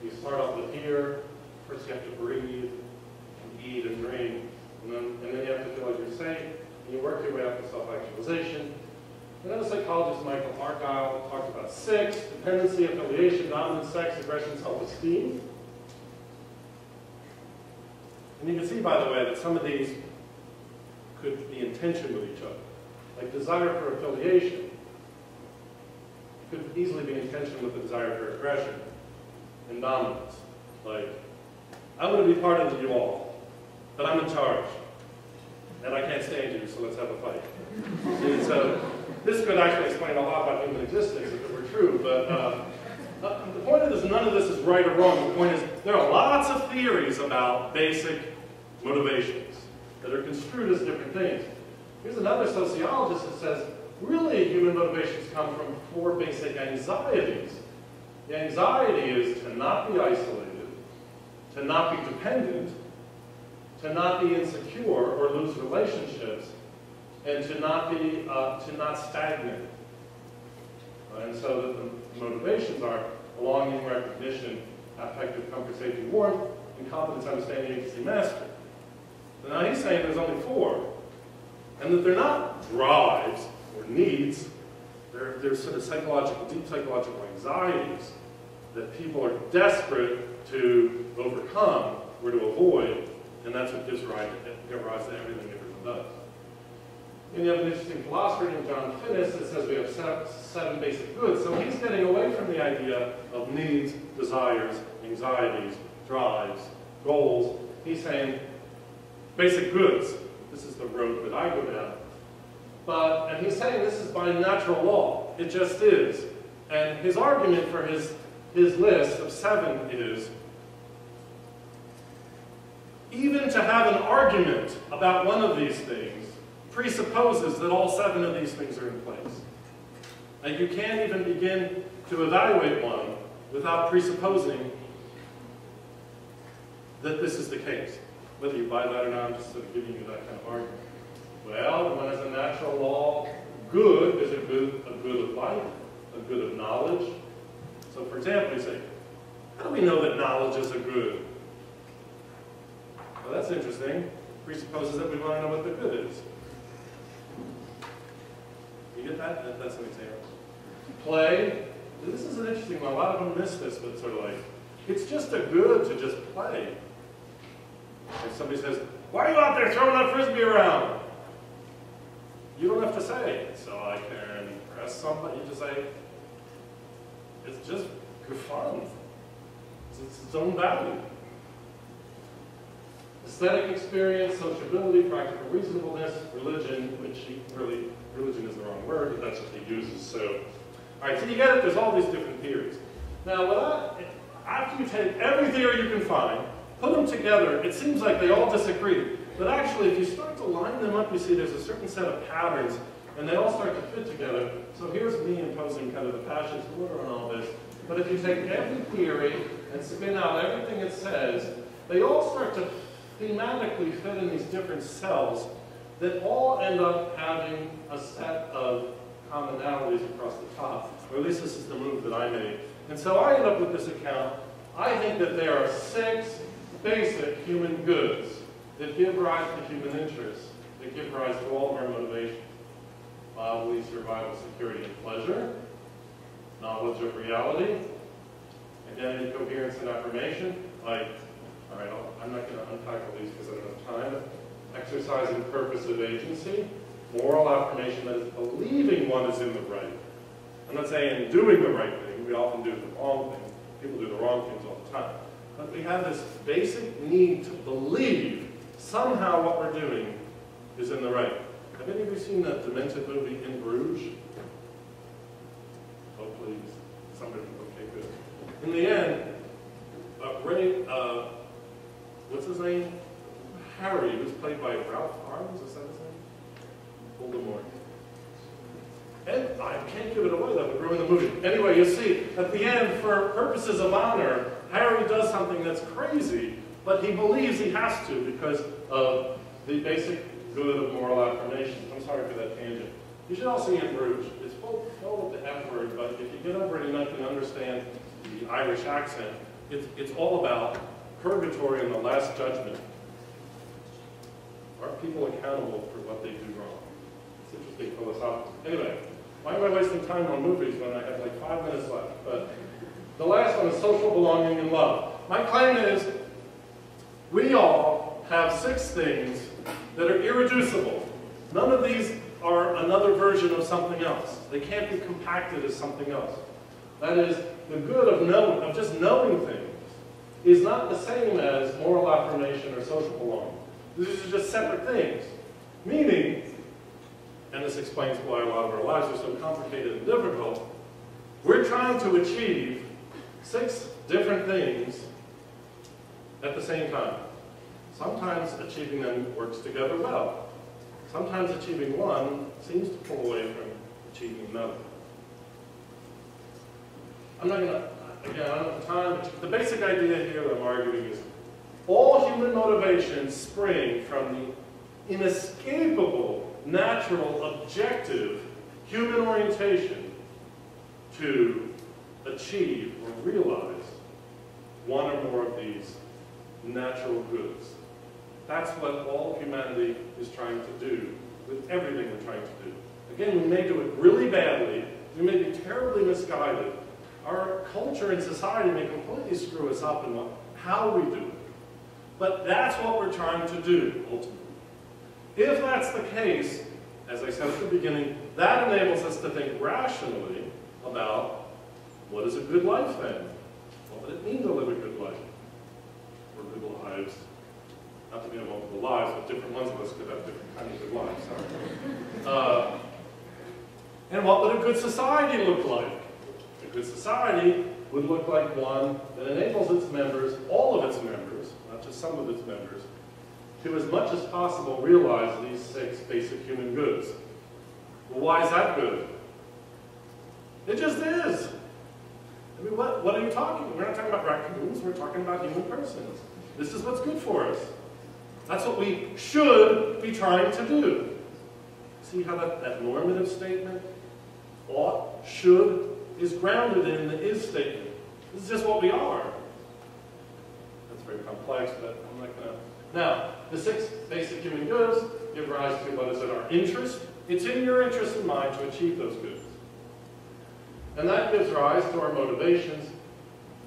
You start off with here. First you have to breathe, and eat, and drink. And then you have to feel like you're safe. And you work your way up to self-actualization. Another psychologist, Michael Argyle, talked about 6, dependency, affiliation, dominance, sex, aggression, self-esteem. And you can see, by the way, that some of these could be in tension with each other. Like desire for affiliation could easily be in tension with the desire for aggression and dominance. Like, I want to be part of you all, but I'm in charge. and I can't stand you, so let's have a fight. And so this could actually explain a lot about human existence if it were true, but the point of this, none of this is right or wrong. The point is there are lots of theories about basic motivations that are construed as different things. Here's another sociologist that says, really, human motivations come from 4 basic anxieties. The anxiety is to not be isolated, to not be dependent, to not be insecure or lose relationships, and to not stagnate. And so that the motivations are belonging, recognition, affective comfort, safety, warmth, and confidence, understanding, agency, mastery. So now he's saying there's only 4, and that they're not drives or needs. They're sort of psychological, deep psychological anxieties that people are desperate to overcome or to avoid, and that's what gives rise to everything everyone does. And you have an interesting philosopher named John Finnis that says we have 7 basic goods. So he's getting away from the idea of needs, desires, anxieties, drives, goals. He's saying basic goods. This is the road that I go down. And he's saying this is by natural law. It just is. And his argument for his list of 7 is, even to have an argument about one of these things presupposes that all 7 of these things are in place. And you can't even begin to evaluate one without presupposing that this is the case. Whether you buy that or not, I'm just sort of giving you that kind of argument. Well, one is a natural law. Good is a good of life, a good of knowledge. So for example, you say, how do we know that knowledge is a good? Well, that's interesting. Presupposes that we want to know what the good is. You get that? That's an example. Play. This is an interesting one. A lot of them miss this, but it's sort of like, it's just a good to just play. If somebody says, why are you out there throwing that frisbee around? You don't have to say, so I can impress somebody. You just say, it's just good fun. It's its own value. Aesthetic experience, sociability, practical reasonableness, religion, which really, religion is the wrong word, but that's what he uses. So, all right, so you get it, there's all these different theories. Now, after you take every theory you can find, put them together, it seems like they all disagree. But actually, if you start to line them up, you see there's a certain set of patterns, and they all start to fit together. So here's me imposing kind of the passions order on all this. But if you take every theory and spin out everything it says, they all start to thematically fit in these different cells that all end up having a set of commonalities across the top. Or at least this is the move that I made. And so I end up with this account. I think that there are 6 basic human goods that give rise to human interests, that give rise to all of our motivations. Bodily, survival, security, and pleasure. Knowledge of reality. Identity, coherence, and affirmation. Like, all right, I'm not going to unpack all these because I don't have time. Exercising purpose of agency. Moral affirmation, that is believing one is in the right. I'm not saying doing the right thing. We often do the wrong thing. People do the wrong things all the time. But we have this basic need to believe somehow what we're doing is in the right. Have any of you seen that demented movie In Bruges? Oh, please. Somebody, okay, good. In the end, what's his name? Harry, who's played by Ralph Fiennes, is that his name? Voldemort. And I can't give it away, that would ruin the movie. Anyway, you see, at the end, for purposes of honor, Harry does something that's crazy, but he believes he has to because of the basic good of moral affirmation. I'm sorry for that tangent. You should all see In Bruges. It's full of the F word, but if you get over it enough and understand the Irish accent, it's all about purgatory and the last judgment. Are people accountable for what they do wrong? It's interesting philosophical. Anyway, why am I wasting time on movies when I have like 5 minutes left? But the last one is social belonging and love. My claim is we all have 6 things that are irreducible. None of these are another version of something else. They can't be compacted as something else. That is, the good of just knowing things is not the same as moral affirmation or social belonging. These are just separate things. Meaning, and this explains why a lot of our lives are so complicated and difficult, we're trying to achieve 6 different things at the same time. Sometimes achieving them works together well. Sometimes achieving one seems to pull away from achieving another. I'm not going to, again, I don't have time, but the basic idea here that I'm arguing is all human motivations spring from the inescapable, natural, objective human orientation to achieve or realize one or more of these natural goods. That's what all humanity is trying to do with everything we're trying to do. Again, we may do it really badly, we may be terribly misguided. Our culture and society may completely screw us up in how we do it. But that's what we're trying to do, ultimately. If that's the case, as I said at the beginning, that enables us to think rationally about what is a good life then? What would it mean to live a good life? Or good lives. Not that we have multiple lives, but different ones of us could have different kinds of good lives. And what would a good society look like? A good society would look like one that enables its members, all of its members, not just some of its members, to as much as possible realize these 6 basic human goods. Well, why is that good? It just is. I mean, what are you talking about? We're not talking about raccoons, we're talking about human persons. This is what's good for us. That's what we should be trying to do. See how that normative statement, ought, should, is grounded in the is statement. This is just what we are. That's very complex, but I'm not going to. Now, the 6 basic human goods give rise to what is in our interest. It's in your interest and mine to achieve those goods. And that gives rise to our motivations.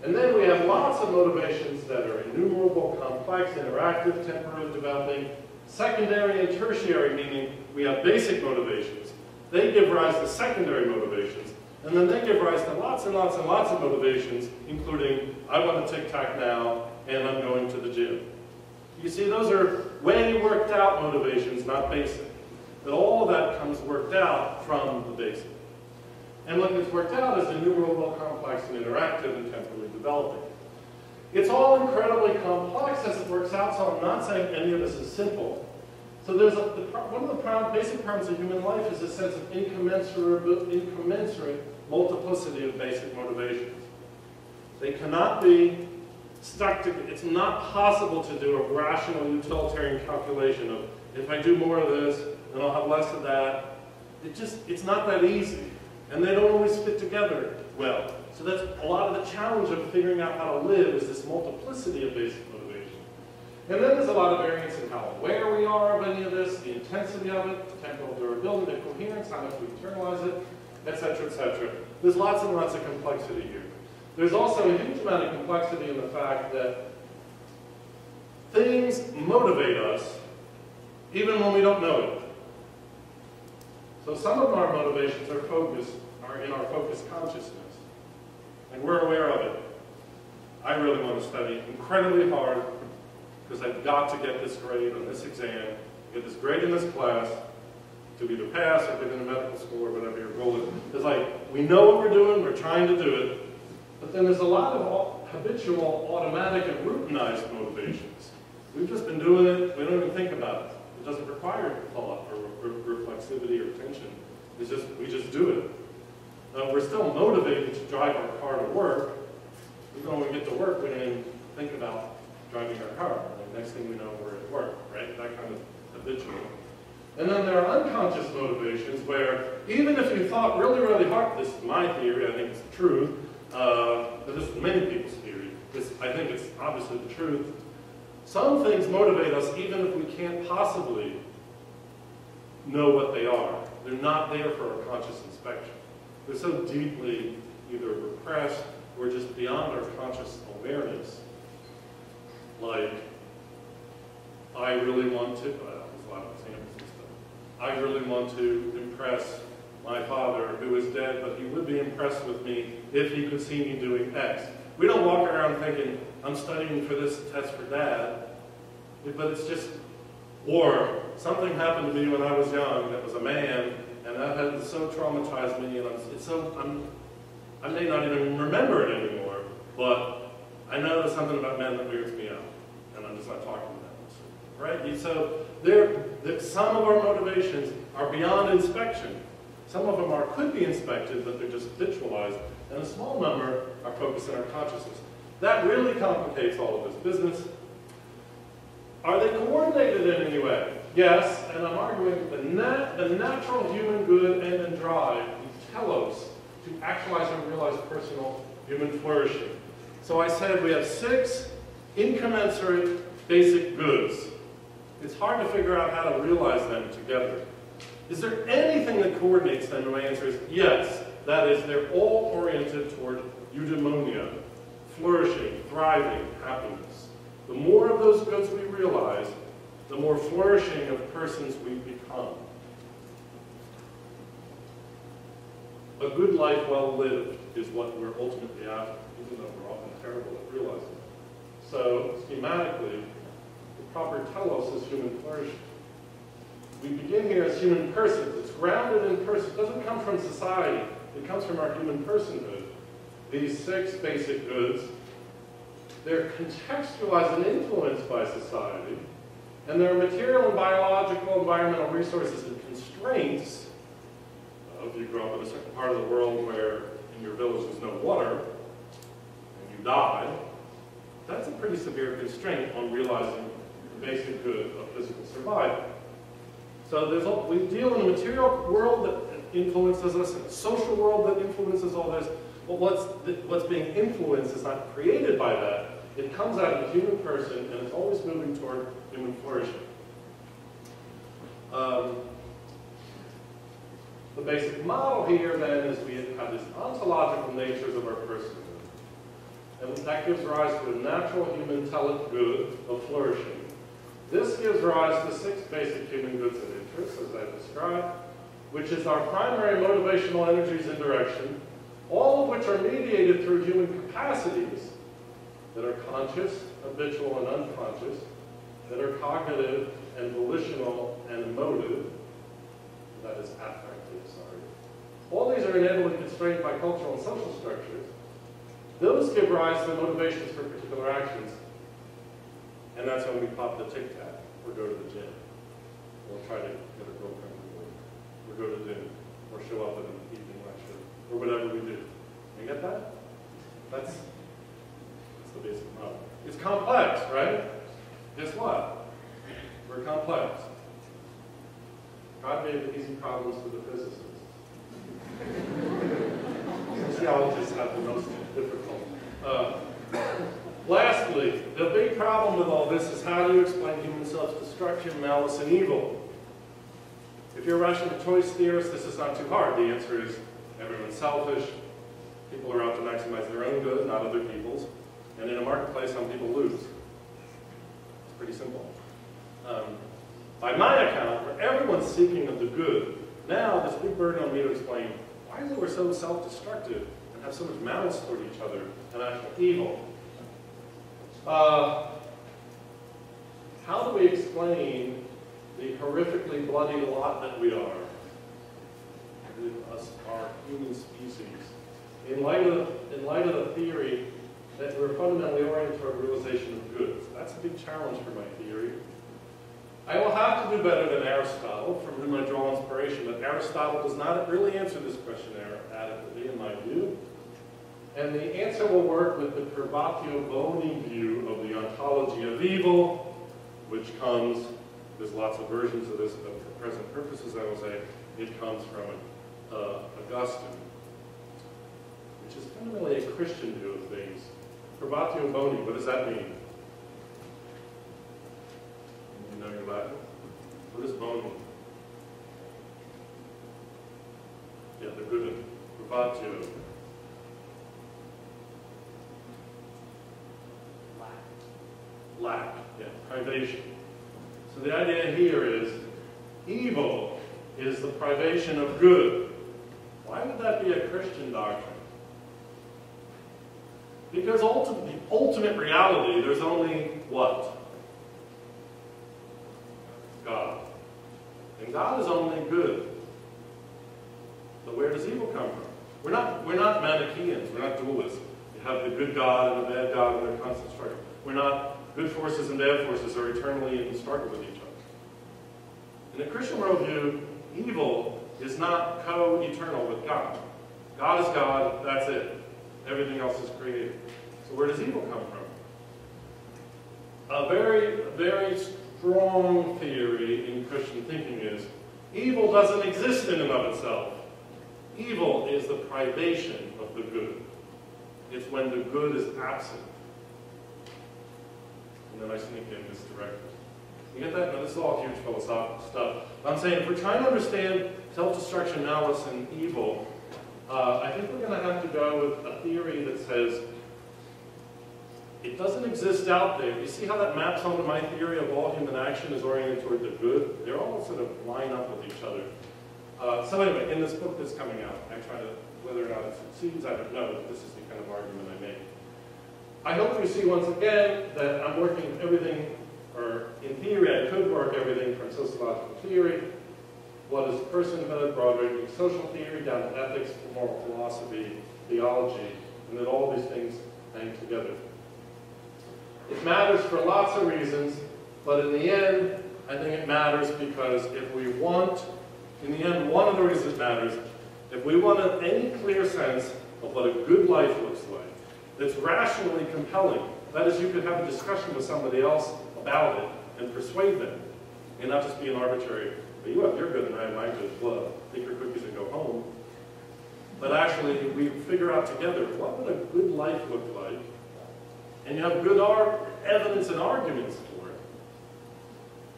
And then we have lots of motivations that are innumerable, complex, interactive, temporary, developing, secondary and tertiary, meaning we have basic motivations. They give rise to secondary motivations. And then they give rise to lots and lots and lots of motivations, including, I want to tic-tac now, and I'm going to the gym. You see, those are way worked out motivations, not basic. But all of that comes worked out from the basic. And what gets worked out is innumerable, complex, and interactive, and temporally developing. It's all incredibly complex as it works out, so I'm not saying any of this is simple. So there's one of the basic problems of human life is a sense of incommensurate multiplicity of basic motivations. They cannot be stuck together. It's not possible to do a rational utilitarian calculation of, if I do more of this, then I'll have less of that. It's not that easy. And they don't always fit together well. So that's a lot of the challenge of figuring out how to live is this multiplicity of basic motivation. And then there's a lot of variance in how aware we are of any of this, the intensity of it, the temporal durability, the coherence, how much we internalize it, etc., etc. There's lots and lots of complexity here. There's also a huge amount of complexity in the fact that things motivate us even when we don't know it. So some of our motivations are in our focused consciousness, and we're aware of it. I really want to study incredibly hard because I've got to get this grade on this exam, get this grade in this class, to either pass or get into medical school or whatever your goal is. It's like, we know what we're doing, we're trying to do it, but then there's a lot of habitual, automatic, and routinized motivations. We've just been doing it, we don't even think about it. It doesn't require thought or reflexivity or attention. It's just, we just do it. We're still motivated to drive our car to work. Even when we get to work, we don't even think about driving our car. The next thing we know, we're at work, right? That kind of habitual. And then there are unconscious motivations where even if you thought really, really hard, this is my theory, I think it's the truth, but this is many people's theory. I think it's obviously the truth. Some things motivate us even if we can't possibly know what they are. They're not there for our conscious inspection. They're so deeply either repressed or just beyond our conscious awareness. Like, I really want to, there's a lot of examples and stuff. I really want to impress my father, who is dead, but he would be impressed with me if he could see me doing X. We don't walk around thinking, I'm studying for this test for Dad, but it's just, or something happened to me when I was young that was a man, and that had so traumatized me, and I may not even remember it anymore, but I know there's something about men that weirds me out, and I'm just not talking about it. Right? So some of our motivations are beyond inspection. Some of them could be inspected, but they're just habitualized, and a small number are focused in our consciousness. That really complicates all of this business. Are they coordinated in any way? Yes, and I'm arguing the natural human good end and drive, the telos, to actualize and realize personal human flourishing. So I said we have 6 incommensurate basic goods. It's hard to figure out how to realize them together. Is there anything that coordinates them? And my answer is yes. That is, they're all oriented toward eudaimonia, flourishing, thriving, happiness. The more of those goods we realize, the more flourishing of persons we become. A good life well lived is what we're ultimately after, even though we're often terrible at realizing it. So, schematically, the proper telos is human flourishing. We begin here as human persons. It's grounded in person. It doesn't come from society. It comes from our human personhood. These 6 basic goods, they're contextualized and influenced by society, and there are material and biological, environmental resources and constraints. If you grow up in a certain part of the world where in your village there's no water, and you die, that's a pretty severe constraint on realizing the basic good of physical survival. So we deal in a material world that influences us, and a social world that influences all this. But what's being influenced is not created by that. It comes out of the human person, and it's always moving toward human flourishing. The basic model here, then, is we have these ontological natures of our personhood. And that gives rise to a natural human telet good of flourishing. This gives rise to 6 basic human goods and interests, as I described, which is our primary motivational energies and direction, all of which are mediated through human capacities that are conscious, habitual, and unconscious, that are cognitive and volitional and emotive, that is affective, sorry. All these are enabled and constrained by cultural and social structures. Those give rise to motivations for particular actions. And that's when we pop the tic-tac, or go to the gym, or try to get a girlfriend to work, or go to dinner, or show up at an evening lecture, or whatever we do. You get that? That's the basic model. It's complex, right? Guess what? We're complex. God gave the easy problems to the physicists. Sociologists have the most difficult. Lastly, the big problem with all this is how do you explain human self-destruction, malice, and evil? If you're a rational choice theorist, this is not too hard. The answer is everyone's selfish. People are out to maximize their own good, not other people's. And in a marketplace, some people lose. It's pretty simple. By my account, where everyone's seeking of the good, now this big burden on me to explain why is it we're so self-destructive and have so much malice toward each other and actual evil. How do we explain the horrifically bloody lot that we are, us, our human species, in light of the theory that we're fundamentally oriented toward realization of good? That's a big challenge for my theory. I will have to do better than Aristotle, from whom I draw inspiration, but Aristotle does not really answer this question adequately, in my view. And the answer will work with the Privatio Boni view of the ontology of evil, which comes, there's lots of versions of this, but for present purposes I will say, it comes from Augustine, which is fundamentally a Christian view of things. Privatio Boni, what does that mean? You know your Latin? What does bone mean? Yeah, the good one. Privatio. Lack, yeah, privation. So the idea here is evil is the privation of good. Why would that be a Christian doctrine? Because ultimate reality, there's only what? God. And God is only good. So where does evil come from? We're not Manichaeans. We're not dualists. You have the good God and the bad God and they're constant struggle. We're not good forces and bad forces are eternally in struggle with each other. In the Christian worldview, evil is not co-eternal with God. God is God, that's it. Everything else is created. So where does evil come from? A very, very strong theory in Christian thinking is evil doesn't exist in and of itself. Evil is the privation of the good. It's when the good is absent. And then I sneak in this directly. You get that? Now, this is all huge philosophical stuff. I'm saying if we're trying to understand self-destruction, malice, and evil, I think we're going to have to go with a theory that says it doesn't exist out there. You see how that maps onto my theory of all human action is oriented toward the good? They're all sort of line up with each other. So anyway, in this book that's coming out, I try to, whether or not it succeeds, I don't know, but this is the kind of argument I make. I hope you see once again that I'm working with everything, or in theory I could work everything from sociological theory, what is personhood, broad-ranging social theory, down to ethics, moral philosophy, theology, and that all these things hang together. It matters for lots of reasons, but in the end, I think it matters because if we want, in the end, one of the reasons it matters, if we want any clear sense of what a good life looks like, that's rationally compelling, that is, you could have a discussion with somebody else about it and persuade them, and not just be an arbitrary, well, you have your good and I have my good, well, take your cookies and go home. But actually, we figure out together, what would a good life look like? And you have good evidence and arguments for it.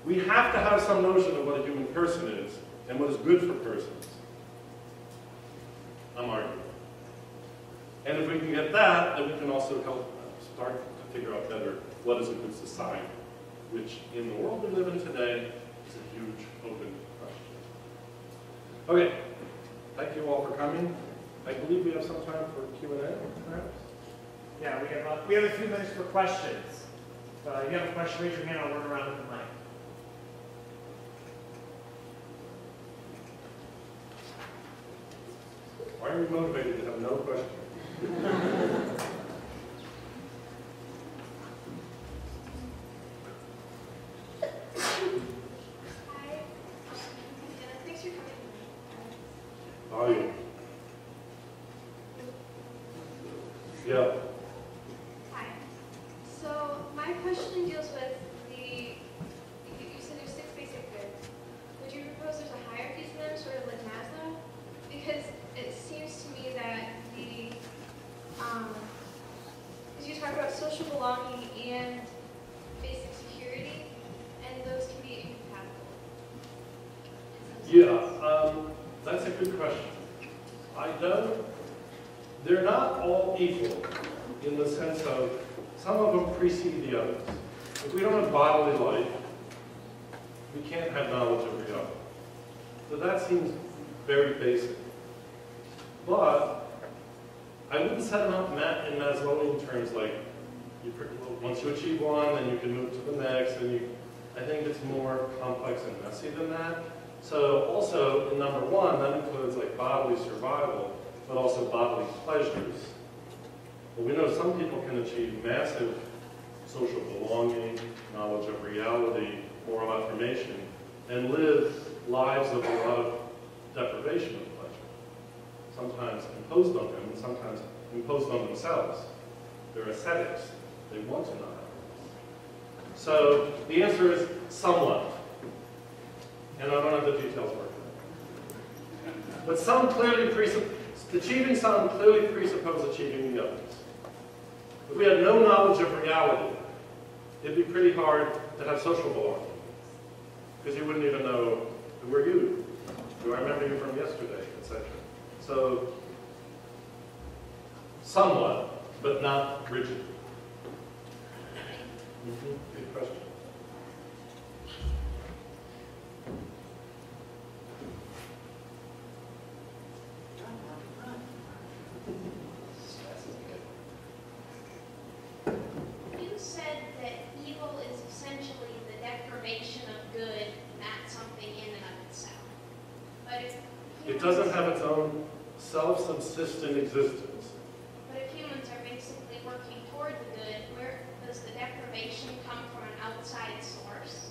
We have to have some notion of what a human person is and what is good for persons. I'm arguing. And if we can get that, then we can also help start to figure out better what is a good society, which in the world we live in today is a huge open question. Okay, thank you all for coming. I believe we have some time for Q&A, perhaps? Yeah, we have a few minutes for questions. If you have a question, raise your hand, I'll run around with the mic. Why are you motivated to have no question? Hi, thanks for coming. How are you? Yeah. Hi. So my question deals with you said there's 6 basic goods. Would you propose there's a hierarchy to them, sort of like Maslow? Because it seems to me that because you talk about social belonging and basic security, and those can be incompatible. Yeah, that's a good question. They're not all equal in the sense of some of them precede the others. If we don't have bodily life, we can't have knowledge of reality. So that seems very basic. But I wouldn't set them up in Maslowian terms like, once you achieve one, then you can move to the next, and I think it's more complex and messy than that. So also, in number 1, that includes like bodily survival, but also bodily pleasures. But we know some people can achieve massive social belonging, knowledge of reality, moral affirmation, and live lives of a lot of deprivation of pleasure. Sometimes imposed on them, and sometimes imposed on themselves. They're ascetics. They want to not have it. So the answer is somewhat. And I don't have the details for it. But some clearly achieving some clearly presuppose achieving the others. If we had no knowledge of reality, it'd be pretty hard to have social belonging. Because you wouldn't even know, who are you? Do I remember you from yesterday, etc. So, somewhat, but not rigid. Good question. You said that evil is essentially the deprivation of good, not something in and of itself. But It doesn't have its own self-subsistent existence. But if humans are basically working toward the good, where does the deprivation come from an outside source?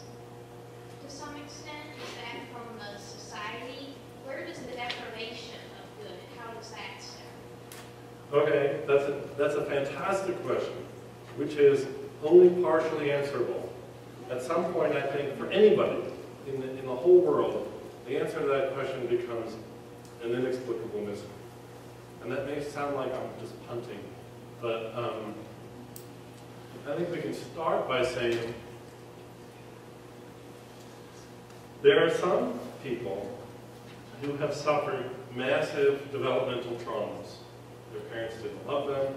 To some extent, is that from the society? Where does the deprivation of good, how does that start? Okay, that's a fantastic question, which is only partially answerable. At some point, I think, for anybody in the whole world, the answer to that question becomes an inexplicable mystery. And that may sound like I'm just punting, but I think we can start by saying there are some people who have suffered massive developmental traumas. Their parents didn't love them,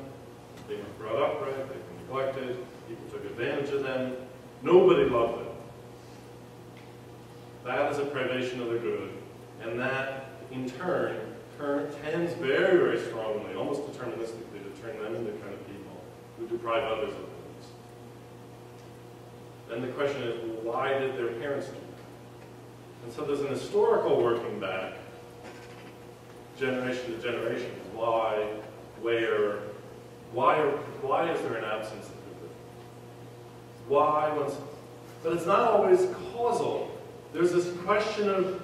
they weren't brought up right, they were neglected, people took advantage of them, nobody loved them. That is a privation of the good, and that, in turn, tends very, very strongly, almost deterministically, to turn them into the kind of people who deprive others of things. Then the question is, why did their parents do that? And so there's an historical working back, generation to generation, why, where, why is there an absence of the good? Why was, but it's not always causal. There's this question of,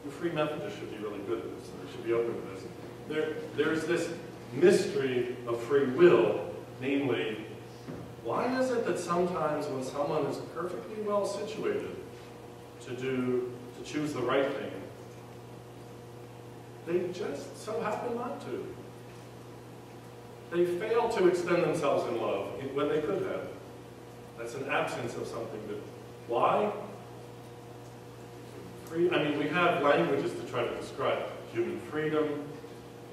the Free Methodists should be really good at this, they should be open to this. There's this mystery of free will, namely, why is it that sometimes when someone is perfectly well situated to choose the right thing, they just so happen not to? They fail to extend themselves in love when they could have. That's an absence of something that, why? I mean, we have languages to try to describe human freedom.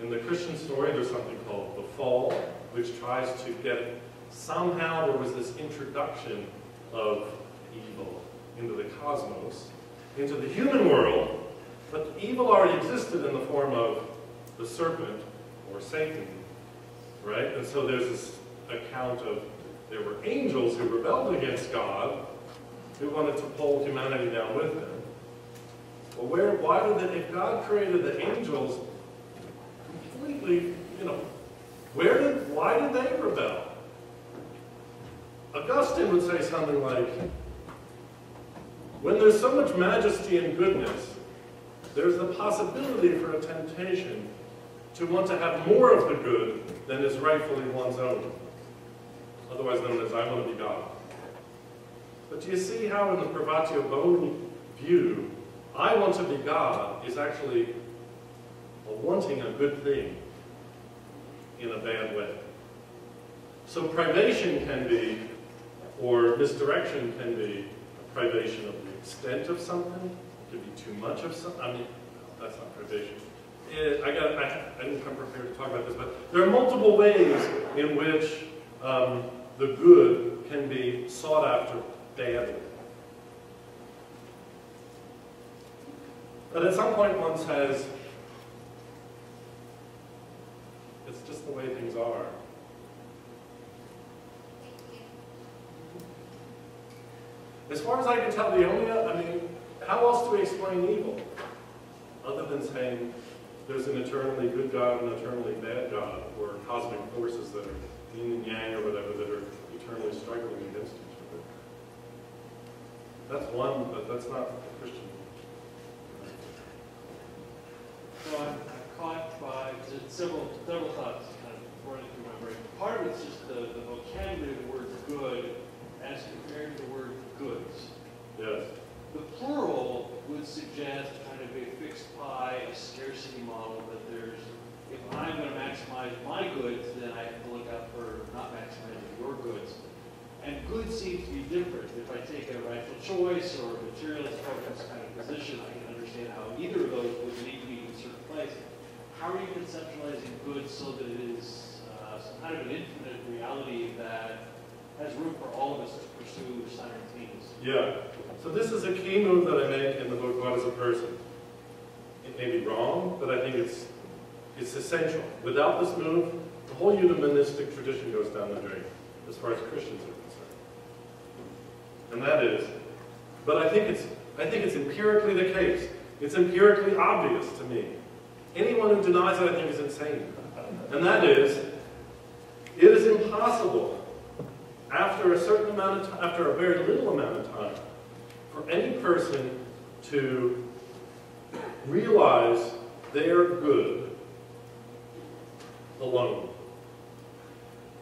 In the Christian story, there's something called the fall, which tries to get, somehow there was this introduction of evil into the cosmos, into the human world, but evil already existed in the form of the serpent, or Satan, right? And so there's this account of, there were angels who rebelled against God, who wanted to pull humanity down with them. Well, why did if God created the angels completely, why did they rebel? Augustine would say something like, when there's so much majesty and goodness, there's the possibility for a temptation to want to have more of the good than is rightfully one's own, otherwise known as I want to be God. But do you see how in the Privatio Boni view, I want to be God is actually wanting a good thing in a bad way. So privation can be, or misdirection can be, a privation of the extent of something. It can be too much of something. I mean, that's not privation. I didn't come prepared to talk about this, but there are multiple ways in which the good can be sought after badly. But at some point one says, it's just the way things are. As far as I can tell, how else do we explain evil? Other than saying there's an eternally good God and an eternally bad God, or cosmic forces that are yin and yang or whatever that are eternally struggling against each other. That's one, but that's not Christian. So I'm caught by several thoughts kind of running through my brain. Part of it's just the vocabulary of the word good as compared to the word goods. Yes. The plural would suggest kind of a fixed pie, a scarcity model that there's, if I'm going to maximize my goods, then I have to look out for not maximizing your goods. And good seems to be different. If I take a rational choice or a materialist focused kind of position, I can understand how either of those would need to be in a certain place. How are you conceptualizing good so that it is some kind of an infinite reality that has room for all of us to pursue simultaneously? Yeah. So this is a key move that I make in the book, What is a Person? It may be wrong, but I think it's essential. Without this move, the whole humanistic tradition goes down the drain, as far as Christians are concerned. And that is, but I think it's empirically the case. It's empirically obvious to me. Anyone who denies it, I think, is insane. And that is, it is impossible after a certain amount of time, after a very little amount of time, for any person to realize their good alone.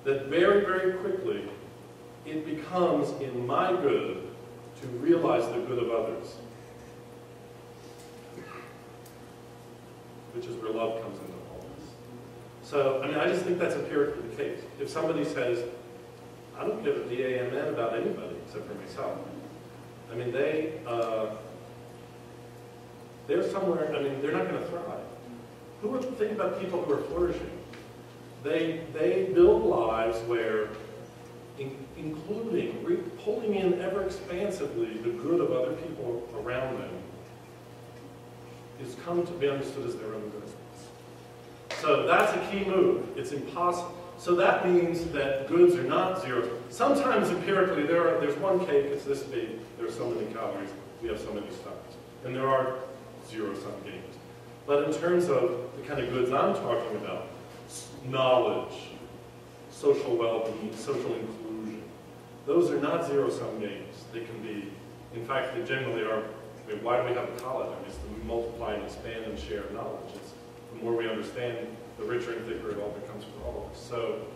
That very, very quickly, it becomes in my good to realize the good of others. Which is where love comes into all this. So, I mean, I just think that's empirically the case. If somebody says, I don't give a D-A-M-N about anybody except for myself. I mean, they're somewhere, I mean, they're not going to thrive. Who would think about people who are flourishing? They build lives where, including pulling in ever expansively the good of other people around them, is come to be understood as their own business. So that's a key move. It's impossible. So that means that goods are not zero. Sometimes empirically, there's one cake, it's this big, there's so many calories, we have so many stars. And there are zero-sum games. But in terms of the kind of goods I'm talking about, knowledge, social well-being, social inclusion, those are not zero-sum games. They can be, in fact, they generally are. I mean, why do we have a college? I mean, it's to multiply and expand and share knowledge. It's, the more we understand, the richer and thicker it all becomes for all of us. So,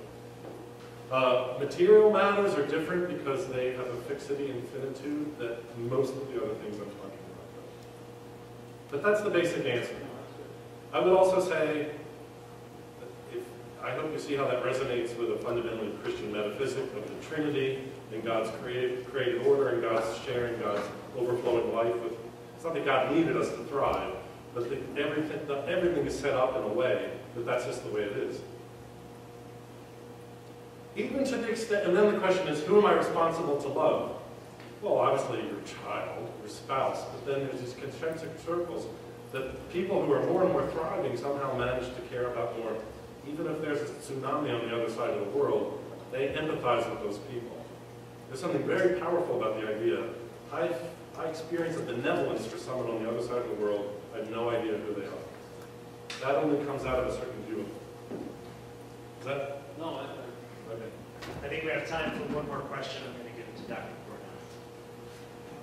material matters are different because they have a fixity and finitude that most of the other things I'm talking about don't. But that's the basic answer. I would also say, I hope you see how that resonates with a fundamentally Christian metaphysic of the Trinity and God's created order and God's sharing, God's overflowing life with. It's not that God needed us to thrive, but everything is set up in a way that that's just the way it is. Even to the extent, and then the question is, who am I responsible to love? Well, obviously your child, your spouse, but then there's these concentric circles that people who are more and more thriving somehow manage to care about more. Even if there's a tsunami on the other side of the world, they empathize with those people. There's something very powerful about the idea. I experience a benevolence for someone on the other side of the world. I have no idea who they are. That only comes out of a certain view of them. Is that? No, Okay. I think we have time for one more question. I'm going to give it to Dr. Gordon.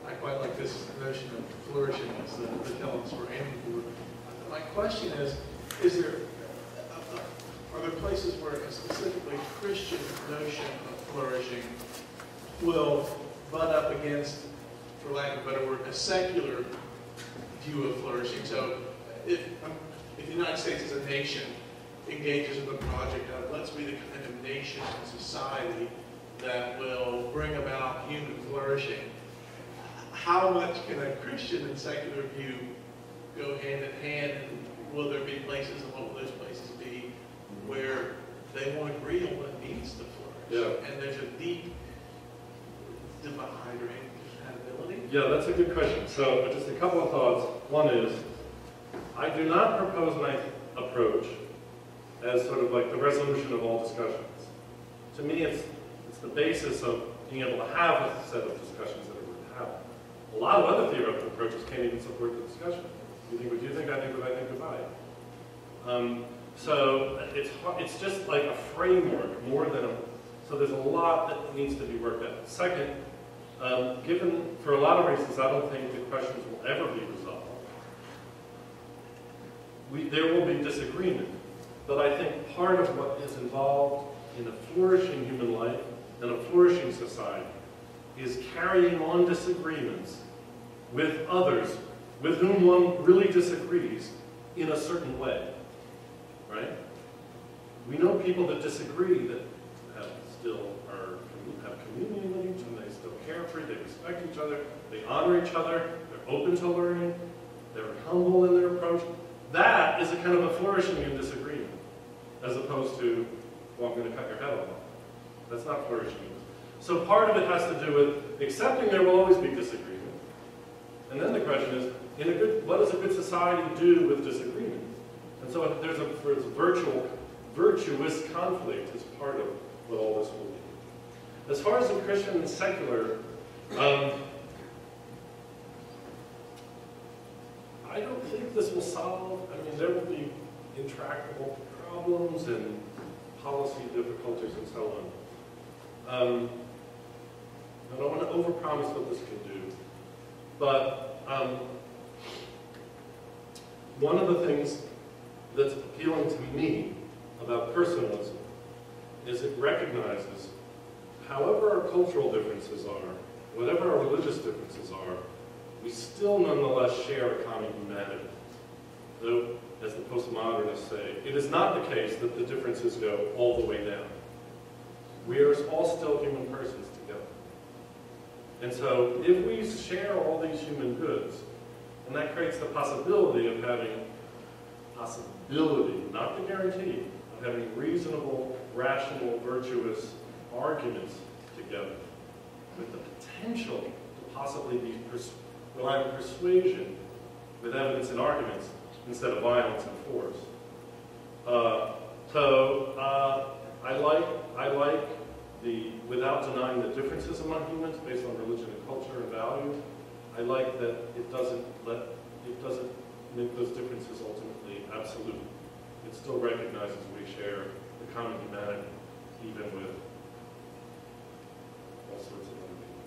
I quite like this notion of flourishing as the talents we're aiming for. My question is are there places where a specifically Christian notion of flourishing will butt up against, for lack of a better word, a secular view of flourishing? So if the United States as a nation engages in the project of let's be the kind of nation and society that will bring about human flourishing, how much can a Christian and secular view go hand in hand? And will there be places, and what will those places be, where they won't agree on what needs to flourish? Yeah. And there's a deep divide or incompatibility? Yeah, that's a good question. So just a couple of thoughts. One is, I do not propose my approach as sort of like the resolution of all discussions. To me, it's the basis of being able to have a set of discussions that are worth having. A lot of other theoretical approaches can't even support the discussion. You think what you think, I think what I think, goodbye. So it's just like a framework more than a, so there's a lot that needs to be worked out. Second, given, for a lot of reasons, I don't think the questions will ever be resolved. There will be disagreement, but I think part of what is involved in a flourishing human life and a flourishing society is carrying on disagreements with others with whom one really disagrees in a certain way, right? We know people that disagree that have communion with each other, they still care for, they respect each other, they honor each other, they're open to learning, they're humble in their approach. That is a kind of a flourishing in disagreement, as opposed to, well, I'm going to cut your head off. That's not flourishing. So part of it has to do with accepting there will always be disagreement. And then the question is, what does a good society do with disagreement? And so there's a virtuous conflict is part of what all this will be. As far as the Christian and secular, I don't think this will solve, I mean, there will be intractable problems and policy difficulties and so on. I don't want to overpromise what this can do, but one of the things that's appealing to me about personalism is it recognizes however our cultural differences are, whatever our religious differences are, we still nonetheless share a common humanity. Though, as the postmodernists say, it is not the case that the differences go all the way down. We are all still human persons together. And so if we share all these human goods, and that creates the possibility of having, not the guarantee, of having reasonable, rational, virtuous arguments together, with the potential to possibly rely on persuasion with evidence and arguments instead of violence and force. I like the, without denying the differences among humans based on religion and culture and value, I like that it doesn't make those differences ultimately absolute. It still recognizes we share the common humanity, even with all sorts of other people.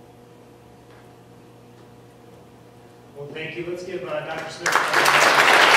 Well, thank you. Let's give Dr. Smith